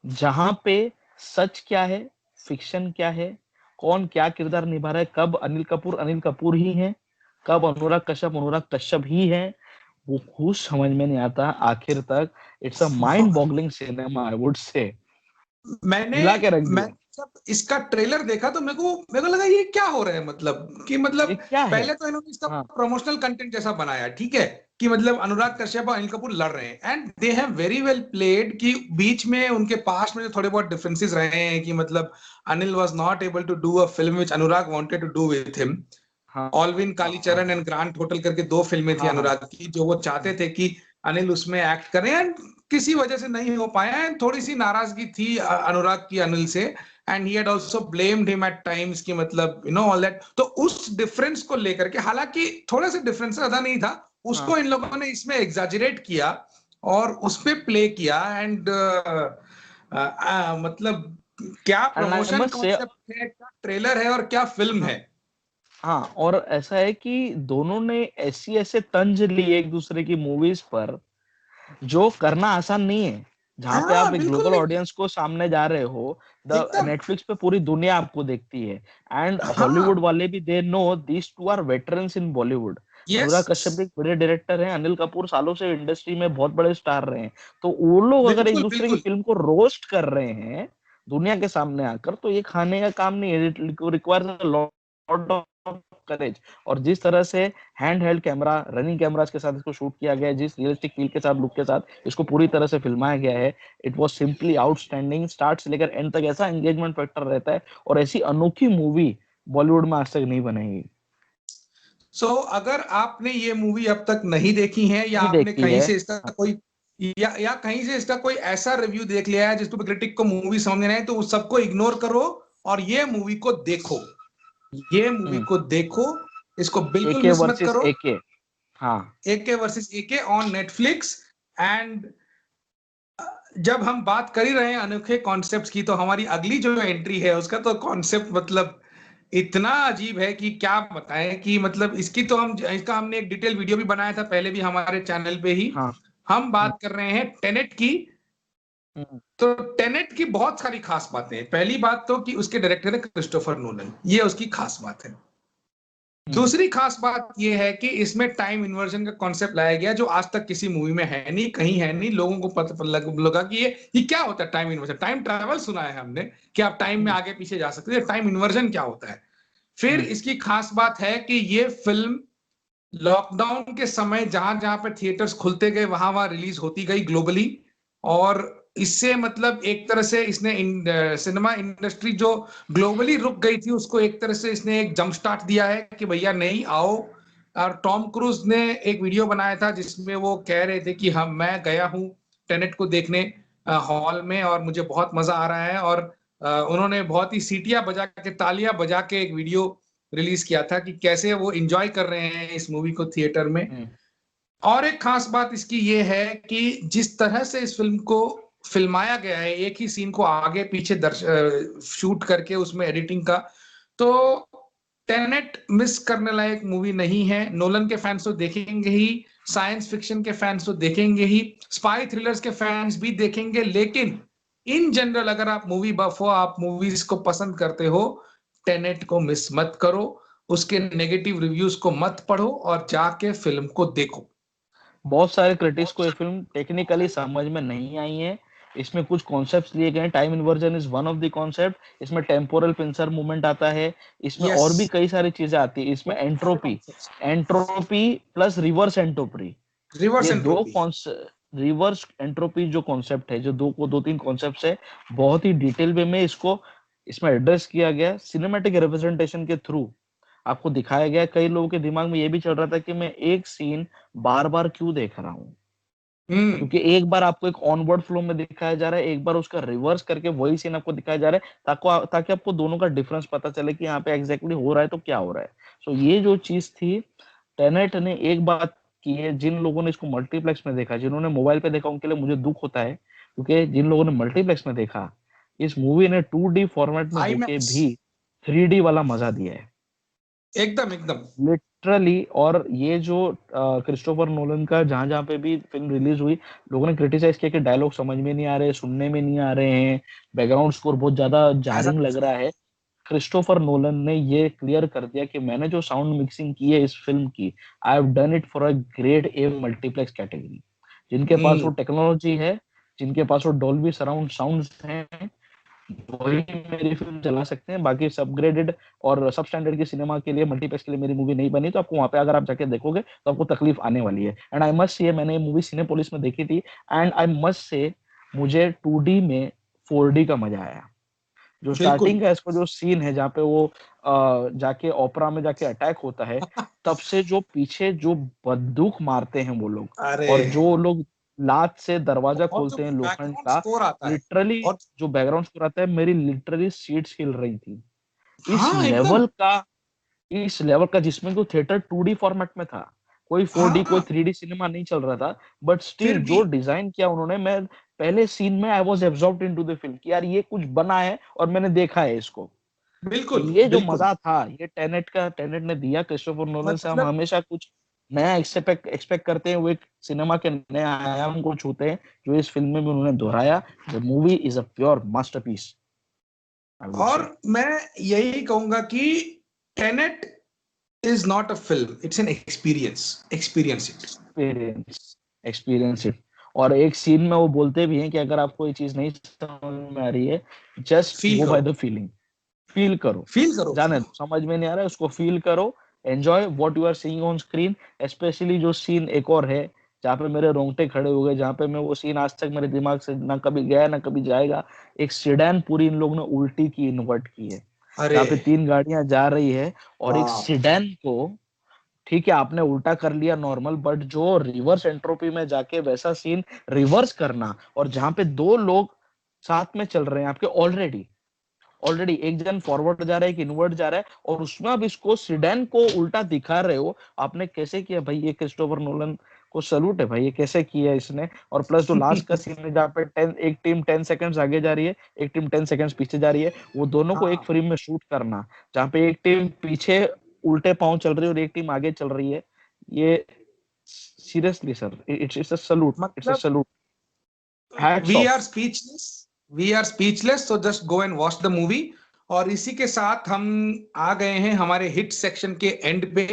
Speaker 1: जहां पे सच क्या है, फिक्शन क्या है, कौन क्या किरदार निभा रहा है, कब अनिल कपूर ही है, कब अनुराग कश्यप ही है, वो कुछ समझ में नहीं आता आखिर तक। It's a mind boggling cinema, I would से।
Speaker 2: मैंने
Speaker 1: हिला के रख
Speaker 2: मैं
Speaker 1: दिया।
Speaker 2: जब इसका ट्रेलर देखा तो मेरे को लगा ये क्या हो रहा है, मतलब कि मतलब
Speaker 1: ये क्या है?
Speaker 2: पहले तो इन्होंने इसका
Speaker 1: हाँ
Speaker 2: प्रमोशनल कंटेंट जैसा बनाया, ठीक है, कि मतलब अनुराग कश्यप और अनिल कपूर लड़ रहे हैं, and they have very well played कि बीच में उनके पास्ट में जो थोड़े बहुत डिफरेंसेस रहे हैं कि मतलब Anil was not able to do a film which Anurag wanted to do with him.
Speaker 1: हाँ
Speaker 2: Allwyn Kalicharan and Grant hotel करके दो फिल्में थी
Speaker 1: हाँ हाँ
Speaker 2: अनुराग की, जो वो चाहते थे कि अनिल उसमें एक्ट करें, एंड किसी वजह से नहीं हो पाया, एंड थोड़ी सी नाराजगी थी अनुराग की अनिल से, and he had also blamed him at times कि मतलब यू नो ऑल दैट। तो उस डिफरेंस को लेकर के, हालांकि थोड़े से डिफरेंस ज्यादा नहीं था,
Speaker 1: हाँ
Speaker 2: उसको इन लोगों ने इसमें एग्जैजरेट किया और उस पे प्ले किया, एंड मतलब क्या
Speaker 1: and I
Speaker 2: promotion
Speaker 1: must say,
Speaker 2: concept है, क्या ट्रेलर है और क्या फिल्म है।
Speaker 1: हाँ, और ऐसा है कि दोनों ने ऐसी ऐसे तंज लिए एक दूसरे की मूवीज पर, जो करना आसान नहीं है। जहाँ पे
Speaker 2: हाँ
Speaker 1: आप एक
Speaker 2: बिल्कुल
Speaker 1: ग्लोबल
Speaker 2: नहीं,
Speaker 1: ऑडियंस को सामने जा रहे हो, द
Speaker 2: एकदम।
Speaker 1: नेटफ्लिक्स पे पूरी दुनिया आपको देखती है, एंड हॉलीवुड
Speaker 2: हाँ,
Speaker 1: वाले भी they know these two are veterans in Bollywood.
Speaker 2: Yes,
Speaker 1: Anurag Kashyap भी एक बड़े डायरेक्टर हैं, अनिल कपूर सालों से इंडस्ट्री में बहुत बड़े स्टार रहे हैं। तो वो लोग अगर एक
Speaker 2: बिल्कुल
Speaker 1: दूसरे की
Speaker 2: बिल्कुल।
Speaker 1: फिल्म को रोस्ट कर रहे हैं दुनिया के सामने आकर, तो ये खाने का काम नहीं है। It requires a lot of courage. और जिस तरह से hand held camera, running cameras के साथ इसको शूट किया गया है, जिस रियलिस्टिक फील के साथ, लुक के साथ इसको पूरी तरह से फिल्माया गया है, it was simply outstanding. Start से लेकर एंड तक ऐसा एंगेजमेंट फैक्टर रहता है, और ऐसी अनोखी मूवी बॉलीवुड में आज तक नहीं बनेगी।
Speaker 2: सो अगर आपने ये मूवी अब तक नहीं देखी है, या
Speaker 1: नहीं
Speaker 2: आपने
Speaker 1: देखी
Speaker 2: कहीं
Speaker 1: है।
Speaker 2: से इसका कोई या कहीं से इसका कोई ऐसा रिव्यू देख लिया है जिसको क्रिटिक को मूवी समझ नहीं है, तो उस सबको इग्नोर करो और ये मूवी को देखो। ये मूवी
Speaker 1: हम्म।
Speaker 2: को देखो, इसको बिल्कुल
Speaker 1: एके
Speaker 2: मिस मत
Speaker 1: वर्सेस
Speaker 2: करो।
Speaker 1: एके। हाँ।
Speaker 2: AK versus AK on Netflix. And जब हम बात कर ही रहे हैं अनोखे कॉन्सेप्ट्स की, तो हमारी अगली जो एंट्री है उसका तो कॉन्सेप्ट मतलब इतना अजीब है कि क्या बताएं, कि मतलब इसका हमने एक डिटेल वीडियो भी बनाया था पहले भी हमारे चैनल पे ही।
Speaker 1: हाँ।
Speaker 2: हम
Speaker 1: हम्म।
Speaker 2: बात कर रहे हैं टेनेट की।
Speaker 1: हम्म।
Speaker 2: तो टेनेट की बहुत सारी खास बातें हैं। पहली बात तो कि उसके डायरेक्टर है क्रिस्टोफर नोलन, ये उसकी खास बात है।
Speaker 1: हम्म।
Speaker 2: दूसरी खास बात यह है कि इसमें टाइम इन्वर्जन का कॉन्सेप्ट लाया गया, जो आज तक किसी मूवी में है नहीं, कहीं है नहीं। लोगों को पता लगा कि ये क्या होता है टाइम इन्वर्जन। टाइम ट्रैवल सुना है हमने कि आप टाइम में
Speaker 1: हम्म।
Speaker 2: आगे पीछे जा सकते हैं, टाइम इन्वर्जन क्या होता है। फिर
Speaker 1: हम्म।
Speaker 2: इसकी खास बात है कि ये फिल्म लॉकडाउन के समय जहां जहां पे थिएटर्स खुलते गए वहां वहां रिलीज होती गई ग्लोबली। और इससे मतलब एक तरह से इसने सिनेमा इंडस्ट्री जो ग्लोबली रुक गई थी, उसको एक तरह से इसने एक जंप स्टार्ट दिया है कि भैया नहीं आओ। और टॉम क्रूज ने एक वीडियो बनाया था जिसमें वो कह रहे थे कि हम मैं गया हूँ टेनेट को देखने हॉल में, और मुझे बहुत मजा आ रहा है। और उन्होंने बहुत ही सीटियां बजा के, तालियां बजा के एक वीडियो रिलीज किया था कि कैसे वो एंजॉय कर रहे हैं इस मूवी को थिएटर में।
Speaker 1: हम्म।
Speaker 2: और एक खास बात इसकी ये है कि जिस तरह से इस फिल्म को फिल्माया गया है, एक ही सीन को आगे पीछे शूट करके उसमें एडिटिंग का, तो टेनेट मिस करने लायक मूवी नहीं है। नोलन के फैंस तो देखेंगे ही, साइंस फिक्शन के फैंस तो देखेंगे ही, स्पाई थ्रिलर्स के फैंस भी देखेंगे, लेकिन इन जनरल अगर आप मूवी बफ हो, आप मूवीज को पसंद करते हो, टेनेट को मिस मत करो। उसके नेगेटिव रिव्यूज को मत पढ़ो और जाके फिल्म को देखो।
Speaker 1: बहुत सारे क्रिटिक्स को ये फिल्म टेक्निकली समझ में नहीं आई है। इसमें कुछ कॉन्सेप्ट्स लिए गए हैं, time inversion is one of the concept. इसमें टेम्पोरल पिंसर मूवमेंट आता है, इसमें
Speaker 2: यस,
Speaker 1: और भी कई सारी चीजें आती है। इसमें
Speaker 2: बहुत सारे
Speaker 1: entropy,
Speaker 2: concepts,
Speaker 1: entropy plus reverse entropy,
Speaker 2: reverse
Speaker 1: ये दो
Speaker 2: एंट्रोपी।
Speaker 1: कॉन्सेप्ट, रिवर्स एंट्रोपी जो कॉन्सेप्ट है, जो दो तीन कॉन्सेप्ट है, बहुत ही डिटेल वे में इसको इसमें एड्रेस किया गया सिनेमैटिक रिप्रेजेंटेशन के थ्रू। आपको दिखाया गया। कई लोगों के दिमाग में ये भी चल रहा था कि मैं एक सीन बार बार क्यों देख रहा हूँ,
Speaker 2: हम्म।
Speaker 1: क्योंकि एक बार आपको एक ऑनवर्ड फ्लो में दिखाया जा रहा है, एक बार उसका रिवर्स करके वही सीन आपको दिखाया जा रहा है, ताकि आपको दोनों का डिफरेंस पता चले कि यहाँ पे एग्जैक्टली हो रहा है तो क्या हो रहा है। सो ये जो चीज थी, टेनेट ने एक बात की है। जिन लोगों ने इसको मल्टीप्लेक्स में देखा, जिन्होंने मोबाइल पे देखा, उनके लिए मुझे दुख होता है, क्योंकि जिन लोगों ने मल्टीप्लेक्स में देखा, इस मूवी ने 2D फॉर्मेट में होके
Speaker 2: आईमैक्स।
Speaker 1: भी 3D वाला मजा दिया है।
Speaker 2: एकदम एकदम
Speaker 1: लिटरली। और ये जो क्रिस्टोफर नोलन का जहां जहां पे भी फिल्म रिलीज हुई, लोगों ने क्रिटिसाइज किया कि डायलॉग समझ में नहीं आ रहे, सुनने में नहीं आ रहे हैं, बैकग्राउंड स्कोर बहुत ज्यादा
Speaker 2: ऐसा
Speaker 1: जारिंग लग
Speaker 2: कुछ
Speaker 1: रहा
Speaker 2: नहीं।
Speaker 1: है। क्रिस्टोफर नोलन ने ये क्लियर कर दिया कि मैंने जो साउंड मिक्सिंग की है इस फिल्म की, I have done it for a grade A multiplex category. जिनके पास वो
Speaker 2: हम्म।
Speaker 1: टेक्नोलॉजी है, जिनके पास वो डॉल्बी सराउंड साउंड्स हैं, वही मेरी फिल्म चला सकते हैं। बाकी सबग्रेडेड और सब स्टैंडर्ड की सिनेमा के लिए, मल्टीप्लेक्स के लिए मेरी मूवी नहीं बनी, तो आपको वहां पे अगर आप जाके देखोगे तो आपको तकलीफ आने वाली है। एंड आई मस्ट से, मैंने ये मूवी सिनेपोलिस में देखी थी, एंड आई मस्ट से मुझे 2D में 4D का मजा आया। जो
Speaker 2: बिल्कुल।
Speaker 1: स्टार्टिंग का इसको जो सीन है जहाँ पे वो जाके ओपेरा में जाके अटैक होता है, तब से जो पीछे जो बंदूक मारते हैं वो लोग,
Speaker 2: अरे
Speaker 1: और जो लोग लात से दरवाजा
Speaker 2: और जो
Speaker 1: खोलते हैं लोखंड
Speaker 2: बैकग्राउंड
Speaker 1: का,
Speaker 2: स्कोर आता है
Speaker 1: लिटरली
Speaker 2: और
Speaker 1: जो बैकग्राउंड स्कोर आता है, मेरी लिटरली सीट्स हिल रही थी। इस
Speaker 2: हाँ एकदम।
Speaker 1: लेवल का, इस लेवल का, जिसमें तो थिएटर 2D फॉर्मेट में था, कोई 4D कोई
Speaker 2: हाँ
Speaker 1: 3D सिनेमा नहीं चल रहा था, बट
Speaker 2: फिर
Speaker 1: स्टिल
Speaker 2: भी
Speaker 1: जो डिजाइन किया उन्होंने, मैं पहले सीन में I was absorbed into the film कि यार ये कुछ बना है और मैंने देखा है इसको। तो
Speaker 2: बिल्कुल
Speaker 1: ये जो
Speaker 2: बिल्कुल।
Speaker 1: मजा था, ये टेनेट ने दिया। क्रिस्टोफर नोलन से हम
Speaker 2: मतलब
Speaker 1: हमेशा कुछ नया एक्सपेक्ट करते हैं, वो एक सिनेमा के नए आयाम को छूते हैं, जो इस फिल्म में भी उन्होंने दोहराया। The movie is a pure masterpiece, I would
Speaker 2: और
Speaker 1: से।
Speaker 2: मैं यही कहूंगा कि Tenet is not a film, it's an experience. Experience it.
Speaker 1: Experience, experience it. और एक सीन में वो बोलते भी हैं कि अगर आपको ये चीज नहीं समझ में आ रही है, जस्ट
Speaker 2: फील
Speaker 1: गो बाय
Speaker 2: करो।
Speaker 1: The feeling. फील करो,
Speaker 2: फील करो
Speaker 1: जाने
Speaker 2: फिल्म।
Speaker 1: दो, समझ में नहीं आ रहा है उसको फील करो। Enjoy what you are seeing on screen. Specially जो सीन एक और है जहाँ पे मेरे रोंगटे खड़े हो गए, जहाँ पे मैं वो सीन आज तक मेरे दिमाग से ना कभी गया ना कभी जाएगा। एक सीडैन पूरी इन लोगों ने उल्टी की, इन्वर्ट की है,
Speaker 2: अरे
Speaker 1: जहाँ पे 3 गाड़ियां जा रही है, और एक
Speaker 2: बाप रे।
Speaker 1: सीडैन को, ठीक है आपने उल्टा कर लिया नॉर्मल, बट जो रिवर्स एंट्रोपी में जाके वैसा सीन रिवर्स करना, और जहां पे 2 लोग साथ में चल रहे हैं आपके, ऑलरेडी ऑलरेडी एक जन फॉरवर्ड जा रहा है, एक इनवर्ट जा रहा है, और उसमें अब इसको सीडन को उल्टा दिखा रहे हो, आपने कैसे किया भाई? ये क्रिस्टोफर नोलन को सलूट है भाई, ये कैसे किया इसने। और प्लस जो लास्ट का सीन है जहाँ पे 10, एक टीम 10 सेकंड्स आगे जा रही है, एक टीम 10 सेकंड्स पीछे जा रही है, वो दोनों को एक
Speaker 2: हाँ
Speaker 1: फ्रेम में शूट करना, जहाँ पे एक टीम पीछे उल्टे पांव चल रही है और एक टीम आगे चल रही है, ये seriously sir, it's it's a salute, it's a
Speaker 2: मतलब
Speaker 1: salute, hats
Speaker 2: we
Speaker 1: off.
Speaker 2: Are speechless. We are speechless, so just go and watch the movie. और इसी के साथ हम आ गए हैं हमारे हिट सेक्शन के एंड पे।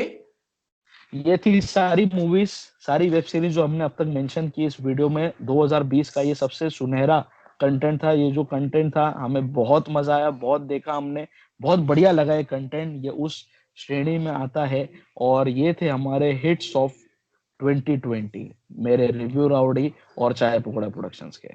Speaker 1: ये थी सारी मूवीज, सारी वेब सीरीज जो हमने अब तक मेंशन की इस वीडियो में। 2020 का ये सबसे सुनहरा कंटेंट था। ये जो कंटेंट था, हमें बहुत मजा आया, बहुत देखा हमने, बहुत बढ़िया लगा ये कंटेंट, ये उस श्रेणी में आता है। और ये थे हमारे हिट्स ऑफ 2020, मेरे रिव्यू राउडी और चाय पकौड़ा प्रोडक्शंस के।